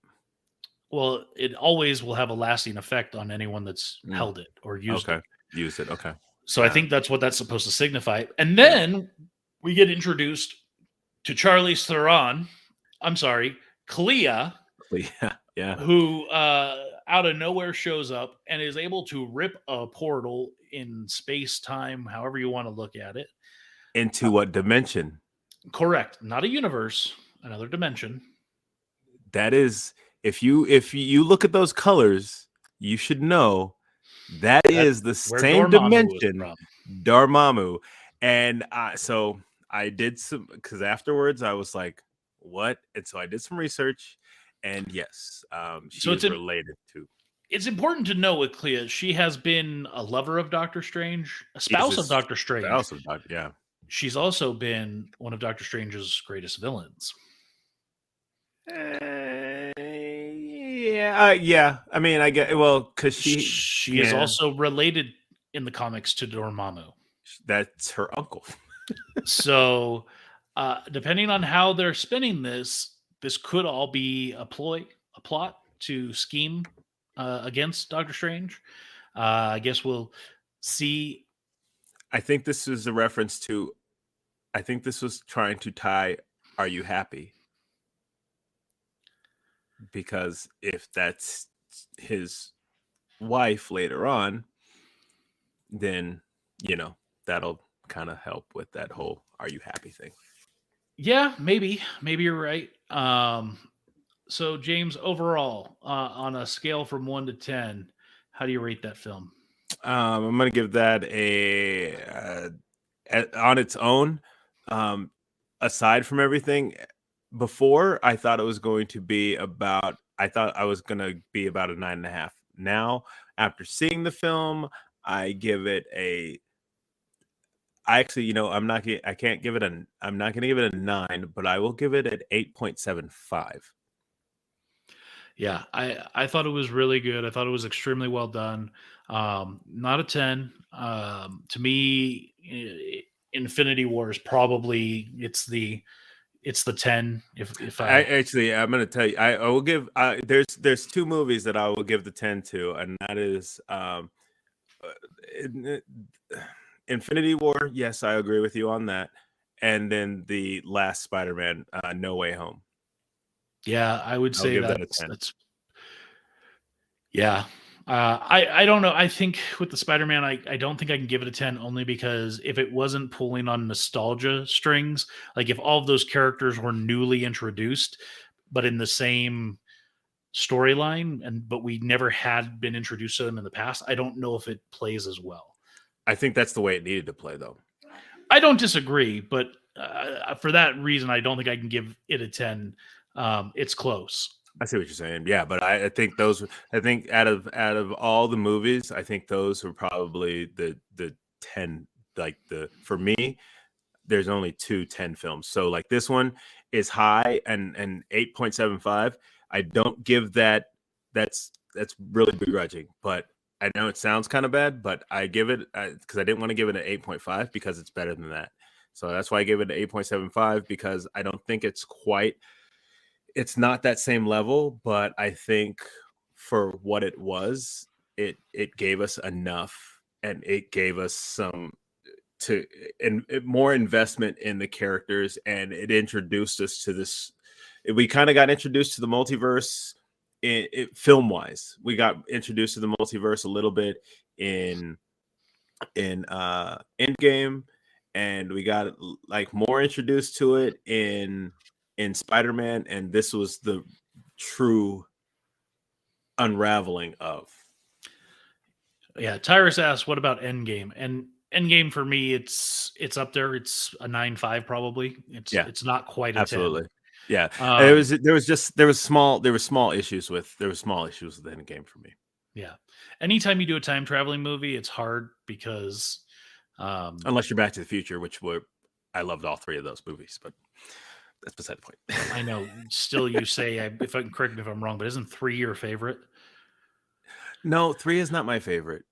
Well, it always will have a lasting effect on anyone that's held it or used it. Used it, okay. So I think that's what that's supposed to signify. And then we get introduced to Charlize Theron. I'm sorry, Clea. Yeah. Who out of nowhere shows up and is able to rip a portal in space-time, however you want to look at it. Into what dimension? Correct. Not a universe, another dimension. That is, if you look at those colors, you should know that is the same dimension, Dormammu. And so I did some, because afterwards I was like, what? And so I did some research, and yes, she is related to. It's important to know with Clea, she has been a lover of Doctor Strange, a spouse of Doctor Strange. Yeah. She's also been one of Doctor Strange's greatest villains. Yeah. I mean, I get, well, because she is also related in the comics to Dormammu. That's her uncle. So, depending on how they're spinning this could all be a plot to scheme against Doctor Strange. I guess we'll see. I think this is a reference to, I think this was trying to tie Are You Happy? Because if that's his wife later on, then, that'll kind of help with that whole Are You Happy thing. Yeah, maybe you're right. So James, overall, on a scale from 1 to 10, how do you rate that film? I'm going to give that on its own. Aside from everything, before I thought it was going to be about, I thought I was going to be about a 9.5. Now, after seeing the film, I give it I'm not going to give it a 9, but I will give it an 8.75. Yeah, I thought it was really good. I thought it was extremely well done. Not a 10. To me, Infinity War is probably it's the 10. If I'm going to tell you, I will give. There's two movies that I will give the 10 to, and that is Infinity War. Yes, I agree with you on that. And then the last Spider-Man, No Way Home. Yeah, I would say that's yeah. I don't know. I think with the Spider-Man, I don't think I can give it a 10, only because if it wasn't pulling on nostalgia strings, like if all of those characters were newly introduced, but in the same storyline, but we never had been introduced to them in the past. I don't know if it plays as well. I think that's the way it needed to play, though. I don't disagree, but for that reason, I don't think I can give it a 10. It's close. I see what you're saying. Yeah, but I think those. I think out of all the movies, I think those were probably the 10. Like for me, there's only 10 films. So like this one is high and 8.75. I don't give that. That's really begrudging, but I know it sounds kind of bad, but I give it because I didn't want to give it an 8.5 because it's better than that. So that's why I gave it an 8.75 because I don't think it's not that same level, but I think for what it was, it gave us enough, and it gave us some more investment in the characters, and it introduced us to this. We kind of got introduced to the multiverse film wise. We got introduced to the multiverse a little bit in Endgame, and we got like more introduced to it in Spider-Man, and this was the true unraveling of. Yeah, Tyrus asked, "What about Endgame?" And Endgame for me, it's up there. It's a 9.5 probably. It's not quite a absolutely 10. Yeah. There was small issues with the Endgame for me. Yeah. Anytime you do a time traveling movie, it's hard because unless you're Back to the Future, I loved all three of those movies, but that's beside the point. I know. Still, you say, if I can correct me if I'm wrong, but isn't 3 your favorite? No, 3 is not my favorite.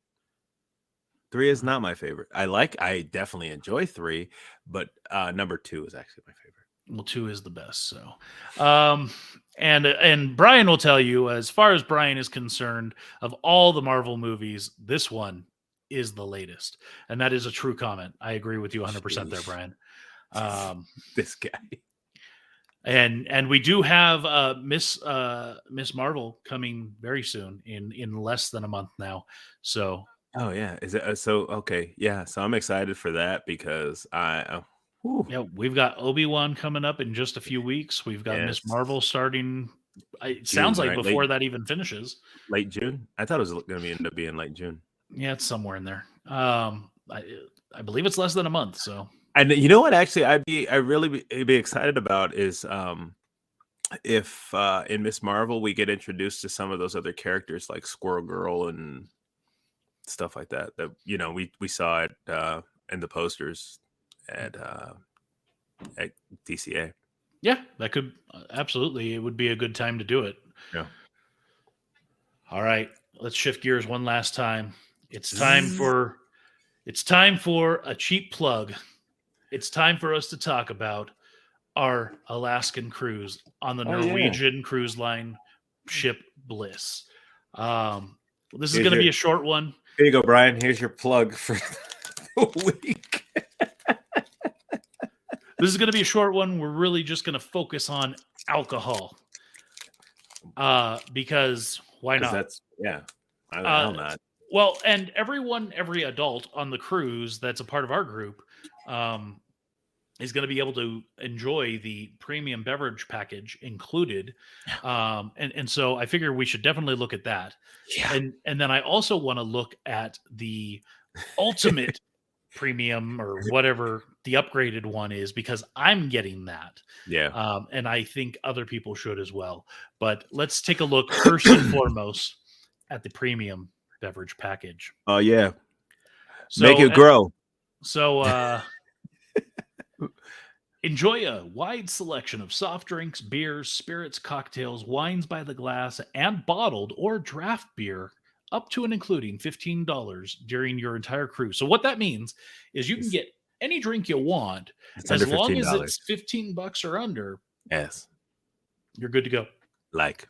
3 is not my favorite. I definitely enjoy 3, but number 2 is actually my favorite. Well, 2 is the best. So, and Brian will tell you, as far as Brian is concerned, of all the Marvel movies, this one is the latest, and that is a true comment. I agree with you 100% there, Brian. This guy. And we do have Miss Marvel coming very soon in less than a month now. So oh yeah, is it so okay? Yeah, so I'm excited for that because we've got Obi-Wan coming up in just a few weeks. We've got Miss Marvel starting. It sounds like before that even finishes. Late June. I thought it was going to end up being late June. Yeah, it's somewhere in there. I believe it's less than a month. So. And you know what? Actually, I'd really be excited about is if in Miss Marvel we get introduced to some of those other characters like Squirrel Girl and stuff like that. That we saw it in the posters at DCA. Yeah, that could absolutely. It would be a good time to do it. Yeah. All right, let's shift gears one last time. It's time for a cheap plug. It's time for us to talk about our Alaskan cruise on the Norwegian cruise line ship Bliss. This is going to be a short one. Here you go, Brian. Here's your plug for the week. This is going to be a short one. We're really just going to focus on alcohol. Because why not? I'm not. Well, and every adult on the cruise that's a part of our group is going to be able to enjoy the premium beverage package included. And so I figure we should definitely look at that. Yeah. And then I also want to look at the ultimate premium or whatever the upgraded one is, because I'm getting that. Yeah. And I think other people should as well. But let's take a look first and foremost at the premium beverage package. Oh yeah. So, make it grow. So enjoy a wide selection of soft drinks, beers, spirits, cocktails, wines by the glass, and bottled or draft beer up to and including $15 during your entire cruise. So what that means is you can get any drink you want as long as it's $15 or under. Yes. You're good to go. Like,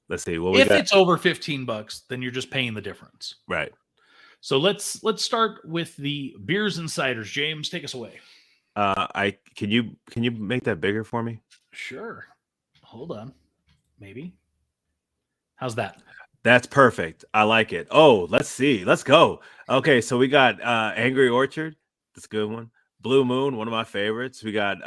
let's see. If it's over $15, then you're just paying the difference. Right. So let's start with the beers and ciders. James, take us away. Can you make that bigger for me? Sure. Hold on. Maybe. How's that? That's perfect. I like it. Oh, let's see. Let's go. Okay, so we got Angry Orchard. That's a good one. Blue Moon, one of my favorites. We got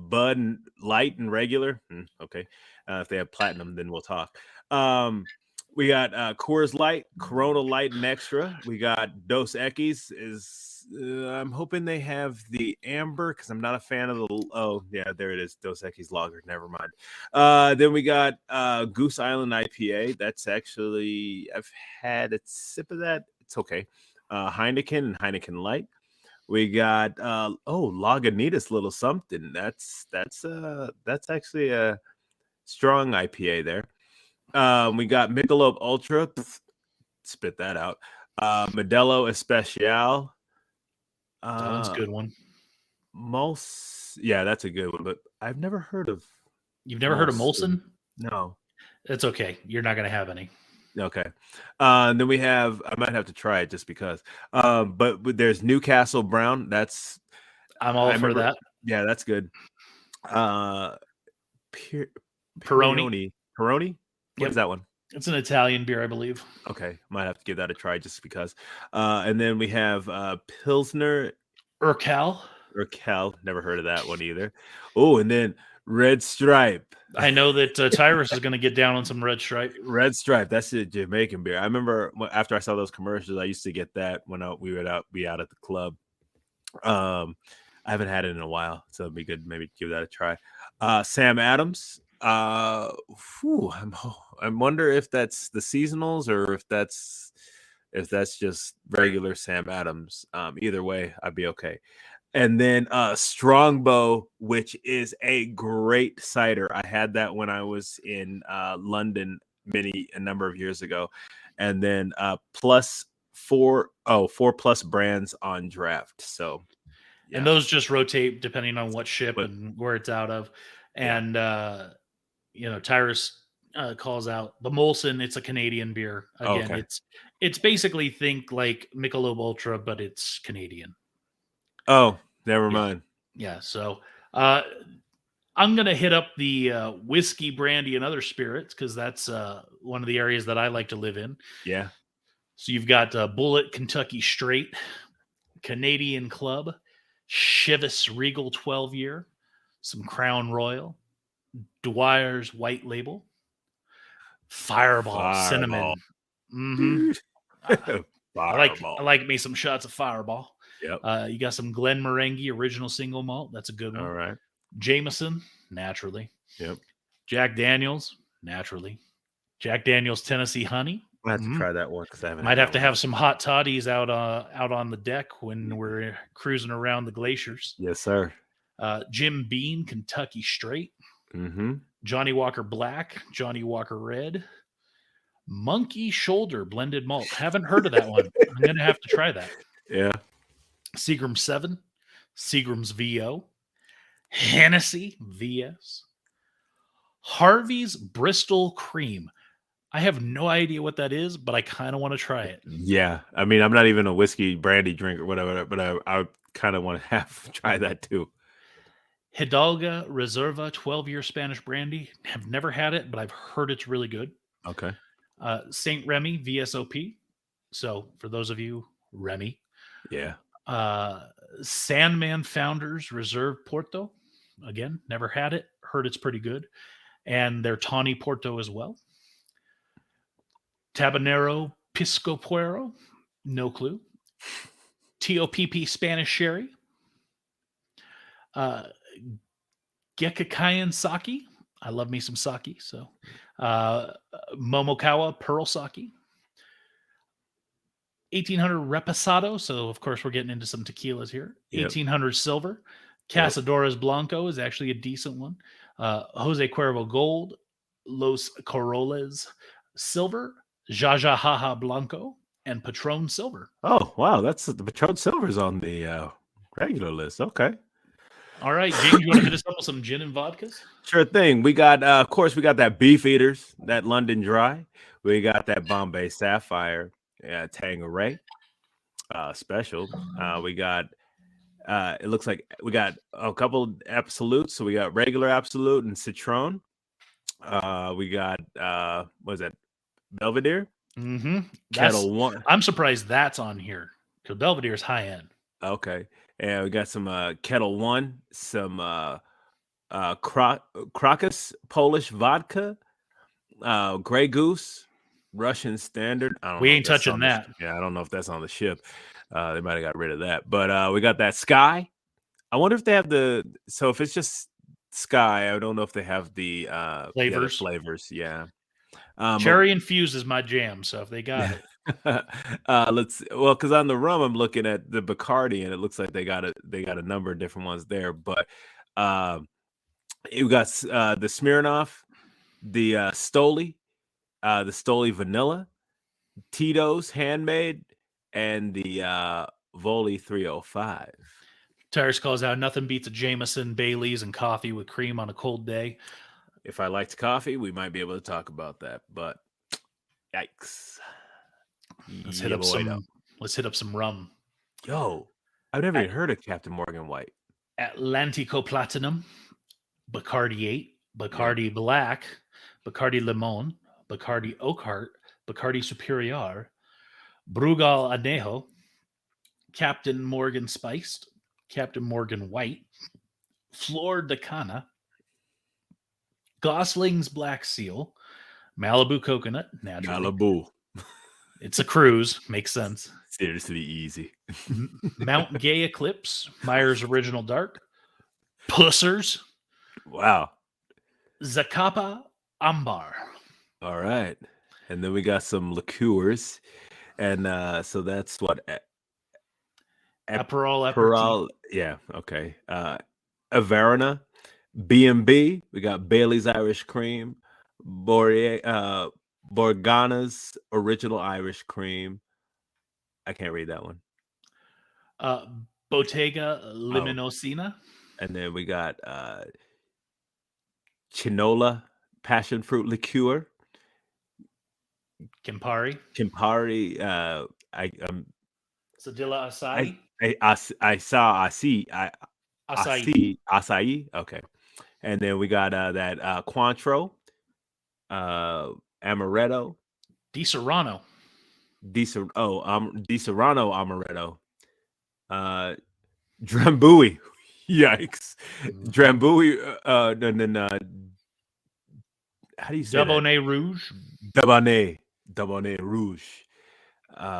Bud Light and regular. Okay. If they have platinum, then we'll talk. We got Coors Light, Corona Light and Extra. We got Dos Equis. I'm hoping they have the amber because I'm not a fan of the. Oh yeah, there it is. Dos Equis Lager. Never mind. Then we got Goose Island IPA. That's actually I've had a sip of that. It's okay. Heineken and Heineken Light. We got Lagunitas Little Something. That's actually a strong IPA there. We got Michelob Ultra. Spit that out. Modelo Especial. That one's a good one. Yeah, that's a good one. But I've never heard of. You've never heard of Molson? No. It's okay. You're not going to have any. Okay. And then we have. I might have to try it just because. But there's Newcastle Brown. I'm all for that. Yeah, that's good. Peroni. Peroni. What is that one? It's an Italian beer, I believe. Okay, might have to give that a try just because. And then we have Pilsner Urquell. Never heard of that one either. Oh, and then Red Stripe. I know that Tyrus is going to get down on some Red Stripe. Red Stripe, that's a Jamaican beer. I remember after I saw those commercials, I used to get that when we would be out at the club. I haven't had it in a while, so it'd be good maybe give that a try. Sam Adams. I wonder if that's the seasonals or if that's just regular Sam Adams. Either way, I'd be okay. And then Strongbow, which is a great cider. I had that when I was in London a number of years ago. And then four plus brands on draft. So yeah. And those just rotate depending on what ship and where it's out of. And Tyrus calls out the Molson. It's a Canadian beer. Again, okay. It's basically think like Michelob Ultra, but it's Canadian. Oh, never mind. Yeah. So I'm going to hit up the whiskey, brandy, and other spirits because that's one of the areas that I like to live in. Yeah. So you've got Bullet Kentucky Straight, Canadian Club, Chivas Regal 12-year, some Crown Royal, Dwyer's White Label, Fireball. Cinnamon. Mm-hmm. I like me some shots of Fireball. Yep. You got some Glenmorangie Original Single Malt. That's a good one. All right. Jameson, naturally. Yep. Jack Daniels, naturally. Jack Daniels Tennessee Honey. I have to try that one because I haven't. Might have to have some hot toddies out on the deck when we're cruising around the glaciers. Yes, sir. Jim Beam Kentucky Straight. Mm-hmm. Johnny Walker Black, Johnny Walker Red, Monkey Shoulder Blended Malt. Haven't heard of that one. I'm going to have to try that. Yeah. Seagram's 7, Seagram's VO, Hennessy VS, Harvey's Bristol Cream. I have no idea what that is, but I kind of want to try it. Yeah. I mean, I'm not even a whiskey brandy drinker, whatever, but I kind of want to try that too. Hidalga Reserva 12-year Spanish brandy. Have never had it, but I've heard it's really good. Okay. St. Remy VSOP. So for those of you, Remy. Yeah. Sandman Founders Reserve Porto. Again, never had it. Heard it's pretty good. And their Tawny Porto as well. Tabanero Pisco Puero. No clue. TOPP Spanish Sherry. Gekakayan Sake. I love me some sake. So, Momokawa Pearl Sake. 1800 Reposado. So, of course, we're getting into some tequilas here. Yep. 1800 Silver. Cazadores Blanco is actually a decent one. Jose Cuervo Gold. Los Corollas Silver. Jajajaja Blanco. And Patron Silver. Oh, wow. That's the Patron Silver's on the regular list. Okay. All right, James, you want to hit us up with some gin and vodkas? Sure thing. We got, of course, we got that Beefeaters, that London Dry. We got that Bombay Sapphire, Tanqueray special. We got, it looks like we got a couple Absolutes. So we got regular Absolute and Citron. We got, what is that, Belvedere? Mm-hmm. Kettle One. I'm surprised that's on here because Belvedere is high end. Okay. And we got some Kettle One, some Crocus Polish vodka, Grey Goose, Russian Standard. I don't We know if ain't that's touching on the that. yeah, I don't know if that's on the ship. They might have got rid of that. But we got that Sky. I wonder if they have so if it's just Sky, I don't know if they have the other Flavors. flavors. Yeah. But Cherry infused is my jam, so if they got it. because on the rum I'm looking at the Bacardi and it looks like they got a number of different ones there. But you got the Smirnoff, the Stoli, the Stoli Vanilla, Tito's Handmade, and the Voli 305. Tyrus calls out nothing beats a Jameson, Bailey's, and coffee with cream on a cold day. If I liked coffee, we might be able to talk about that, but yikes. Let's hit up some rum. Yo, I've never even heard of Captain Morgan White. Atlantico Platinum, Bacardi 8, Bacardi Black, Bacardi Limon, Bacardi Oakheart, Bacardi Superior, Brugal Anejo, Captain Morgan Spiced, Captain Morgan White, Flor de Cana, Gosling's Black Seal, Malibu Coconut, naturally. Malibu. It's a cruise. Makes sense. Seriously easy. Mount Gay Eclipse, Myers Original Dark, Pussers. Wow. Zacapa Ambar. All right. And then we got some liqueurs. And so that's what? Aperol. Yeah. Okay. Averna, B&B. We got Bailey's Irish Cream, Borgana's Original Irish Cream. I can't read that one. Bottega Liminosina. And then we got Chinola Passion Fruit Liqueur. Campari. Sadilla Acai. Acai. Okay. And then we got that Cointreau, Amaretto, Di Serrano Amaretto, Drambuie. Yikes. Drambuie, and then how do you say Dubonnet Rouge? Dubonnet Rouge.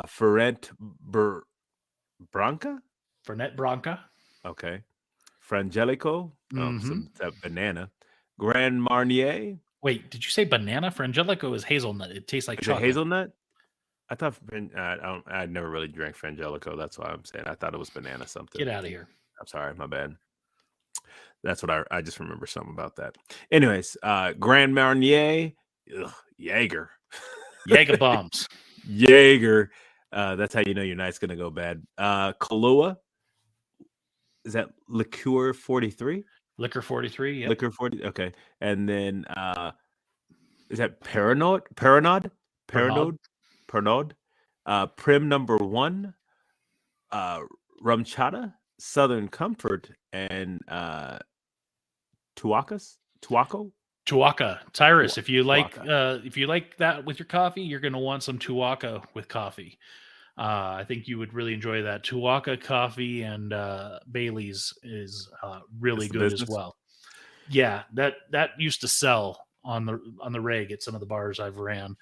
Fernet Branca? Fernet Branca. Okay. Frangelico. Some banana. Grand Marnier. Wait, did you say banana? Frangelico is hazelnut. It tastes like chocolate. Hazelnut? I thought I never really drank Frangelico. That's why I'm saying I thought it was banana something. Get out of here. I'm sorry, my bad. That's what I just remember something about that. Anyways, Grand Marnier, Jaeger. Jaeger bombs. Jaeger. That's how you know your night's gonna go bad. Kahlua. Is that Liqueur 43? Liquor 43, yeah. Liquor 40. Okay. And then is that Pernod? Pernod. Prim number 1. Rum Chata, Southern Comfort, and Tuaco. Tyrus, if you like that with your coffee, you're going to want some Tuaca with coffee. I think you would really enjoy that. Tuaca coffee and Bailey's is really good as well. Yeah, that used to sell on the reg at some of the bars I've ran.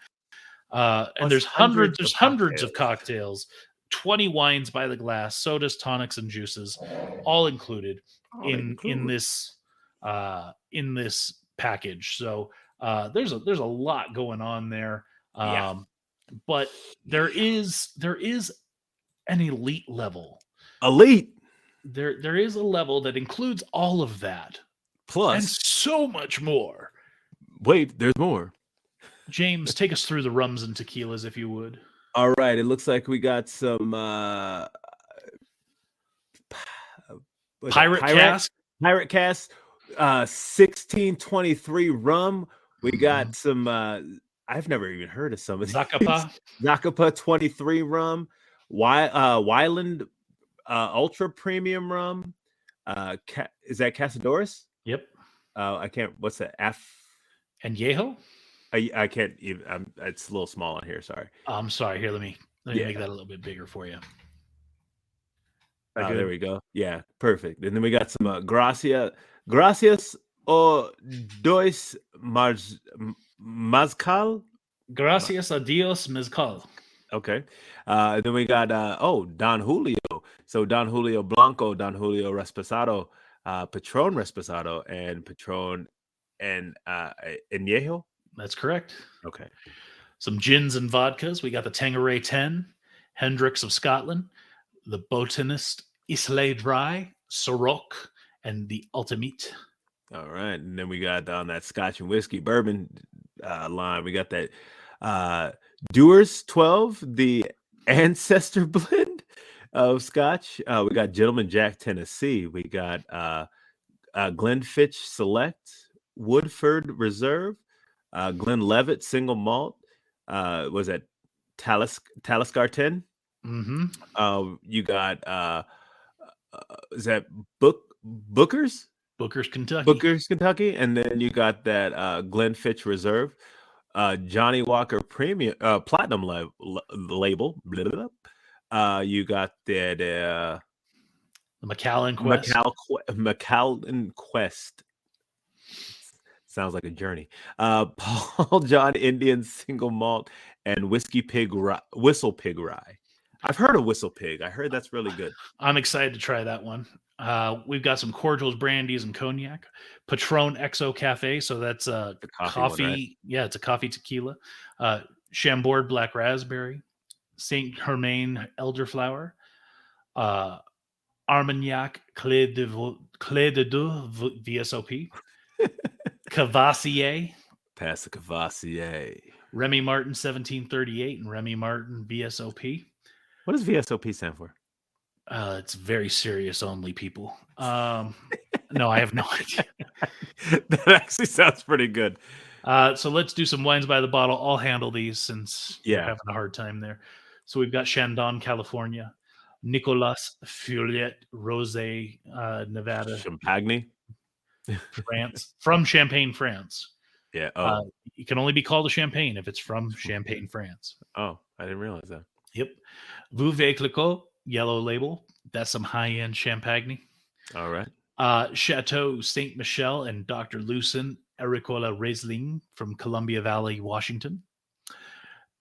And there's hundreds of cocktails, 20 wines by the glass, sodas, tonics, and juices, all included in this package. So there's a lot going on there. But there is an elite level. There is a level that includes all of that. Plus and so much more. Wait, there's more. James, take us through the rums and tequilas, if you would. All right. It looks like we got some Pirate Cask. Pirate Cask, 1623 rum. We got some I've never even heard of some of these. Zacapa 23 rum. Wyland Ultra Premium rum. Is that Casadores? Yep. I can't. What's that? Añejo? I can't even. It's a little small on here. Sorry. I'm sorry. Here, let me make that a little bbit bigger for you. There we go. Yeah, perfect. And then we got some Gracias o Dois Mazcal. Gracias a Dios, mezcal. Okay. Then we got Don Julio. So Don Julio Blanco, Don Julio Reposado, Patron Reposado, and Patron and Añejo. That's correct. Okay. Some gins and vodkas. We got the Tanqueray 10, Hendricks of Scotland, the Botanist Islay Dry, Ciroc, and the Ultimate. All right. And then we got on that Scotch and whiskey bourbon line. We got that Dewar's 12, the Ancestor blend of Scotch. We got Gentleman Jack Tennessee. We got Glenfitch Select, Woodford Reserve, Glenlivet Single Malt. Was that Talisker 10? Mm-hmm. You got is that Booker's? Booker's Kentucky. Booker's Kentucky, and then you got that Glenfitch Reserve, Johnny Walker Premium Platinum label. Blah, blah, blah. You got that the Macallan Quest. Macallan Quest. Sounds like a journey. Paul John Indian Single Malt and Whistle Pig Rye. I've heard of Whistle Pig. I heard that's really good. I'm excited to try that one. We've got some cordials, brandies, and cognac. Patron XO Cafe, so that's The coffee. one, right? Yeah, it's a coffee tequila. Chambord Black Raspberry, Saint Germain Elderflower, Armagnac Clé de Deux VSOP, Cavassier, Pass the Cavassier. Remy Martin 1738, and Remy Martin VSOP. What does VSOP stand for? It's very serious only, people. No, I have no idea. That actually sounds pretty good. So let's do some wines by the bottle. I'll handle these since you're Yeah. having a hard time there. So we've got Chandon, California, Nicolas Feuillet Rosé, Nevada, Champagne. France, from Champagne, France. Yeah. Oh. It can only be called a champagne if it's from Champagne, France. Oh, I didn't realize that. Yep. Veuve Clicquot, yellow label. That's some high-end champagne. All right. Chateau Saint Michel and Dr. Lucen Ericola Riesling from Columbia Valley, Washington.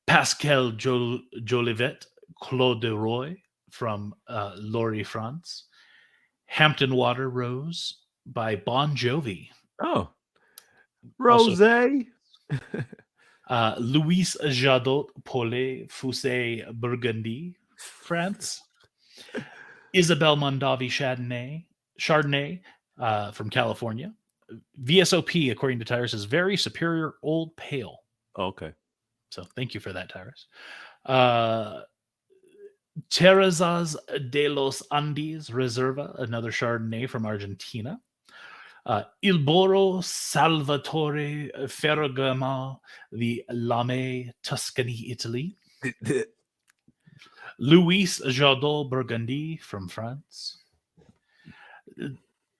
Pascal Jolivet Claude de Roy from Lorry, France. Hampton Water Rose by Bon Jovi. Oh, Rosé. Louis Jadot Paulet Fusset Burgundy, France. Isabel Mondavi Chardonnay from California. VSOP, according to Tyrus, is very superior old pale. Okay. So thank you for that, Tyrus. Terrazas de los Andes Reserva, another Chardonnay from Argentina. Il Boro Salvatore Ferragamo, the Lame, Tuscany, Italy. Louis Jadot Burgundy from France.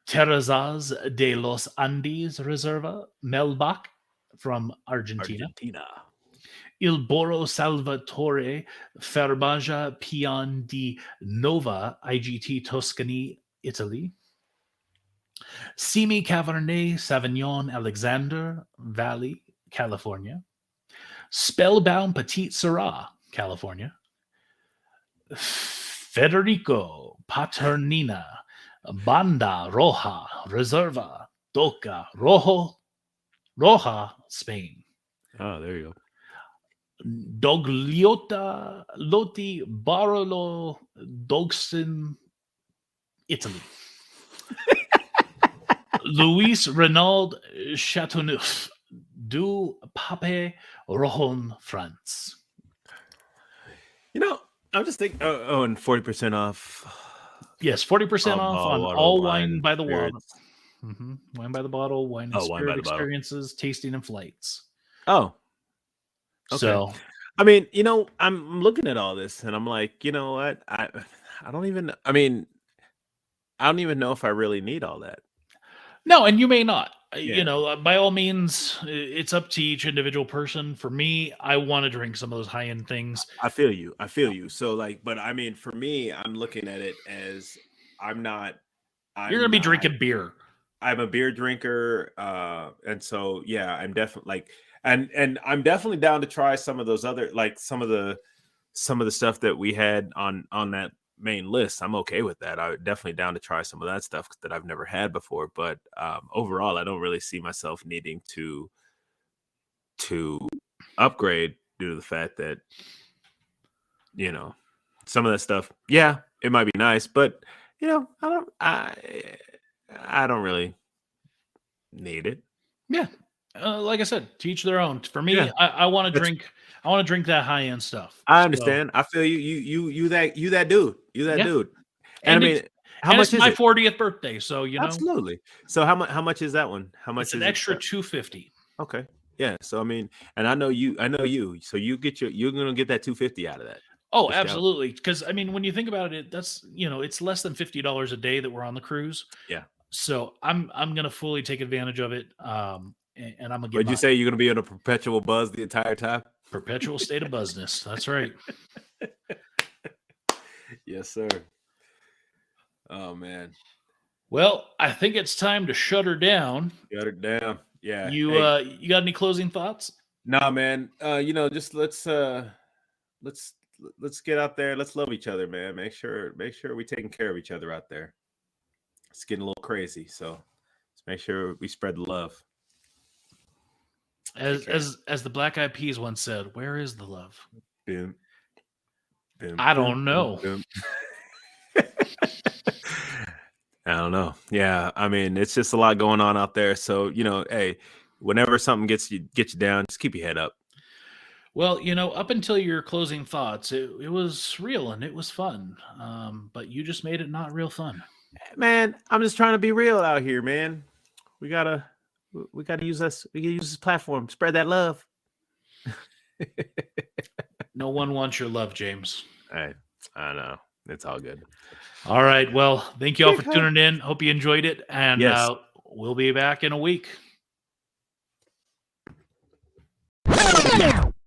Terrazas de los Andes Reserva, Melbach from Argentina. Il Boro Salvatore Ferbaja Pian di Nova, IGT, Tuscany, Italy. Simi Cabernet Sauvignon Alexander Valley, California. Spellbound Petite Syrah, California. Federico Paternina Banda Roja Reserva Doca Roja, Spain. Oh, there you go. Dogliota Loti Barolo Dogson, Italy. Louis Renaud Chateauneuf du Pape Rojon, France. You know, I'm just thinking. Oh, and 40% off. Yes, 40% off on all wine by the bottle. Mm-hmm. Wine by the bottle, wine and spirit experiences, tasting and flights. Oh, okay. So, I mean, you know, I'm looking at all this and I'm like, you know what? I don't even. I mean, I don't even know if I really need all that. No, and you may not. Yeah. You know, by all means, it's up to each individual person. For me, I want to drink some of those high-end things. I feel you. So, like, but I mean, for me, I'm looking at it as you're going to be drinking beer. I'm a beer drinker. And so, yeah, I'm definitely like, And I'm definitely down to try some of those other, like some of the stuff that we had on that main list. I'm okay with that. I'm definitely down to try some of that stuff that I've never had before. But overall, I don't really see myself needing to upgrade due to the fact that, you know, some of that stuff, yeah, it might be nice, but you know, I don't really need it. Yeah. Like I said, to each their own. For me, Yeah. I want to drink. I want to drink that high end stuff. I understand. I feel you. You that dude. You that dude. And I mean, how much it's my is it? 40th birthday, so you know. Absolutely. So how much is that one? How much It's is an it? extra $250. Okay. Yeah. So I mean, and I know you. So you're gonna get that $250 out of that. Oh, absolutely. Because I mean, when you think about it, that's, you know, it's less than $50 a day that we're on the cruise. Yeah. So I'm gonna fully take advantage of it. And I'm gonna get. Would you say you're gonna be in a perpetual buzz the entire time? Perpetual state of buzzness. That's right. Yes, sir. Oh man. Well, I think it's time to shut her down. Shut her down. Yeah. You you got any closing thoughts? Nah, man. You know, just let's get out there. Let's love each other, man. Make sure we're taking care of each other out there. It's getting a little crazy, so let's make sure we spread the love. As the Black Eyed Peas once said, "Where is the love?" Boom. Boom. I don't know. Boom. I don't know. Yeah, I mean, it's just a lot going on out there. So, you know, hey, whenever something gets you down, just keep your head up. Well, you know, up until your closing thoughts, it was real and it was fun. But you just made it not real fun. Man, I'm just trying to be real out here, man. We gotta use this. We gotta use this platform, spread that love. No one wants your love, James. I know. It's all good. All right. Well, thank you all for tuning in. Hope you enjoyed it. And yes. We'll be back in a week.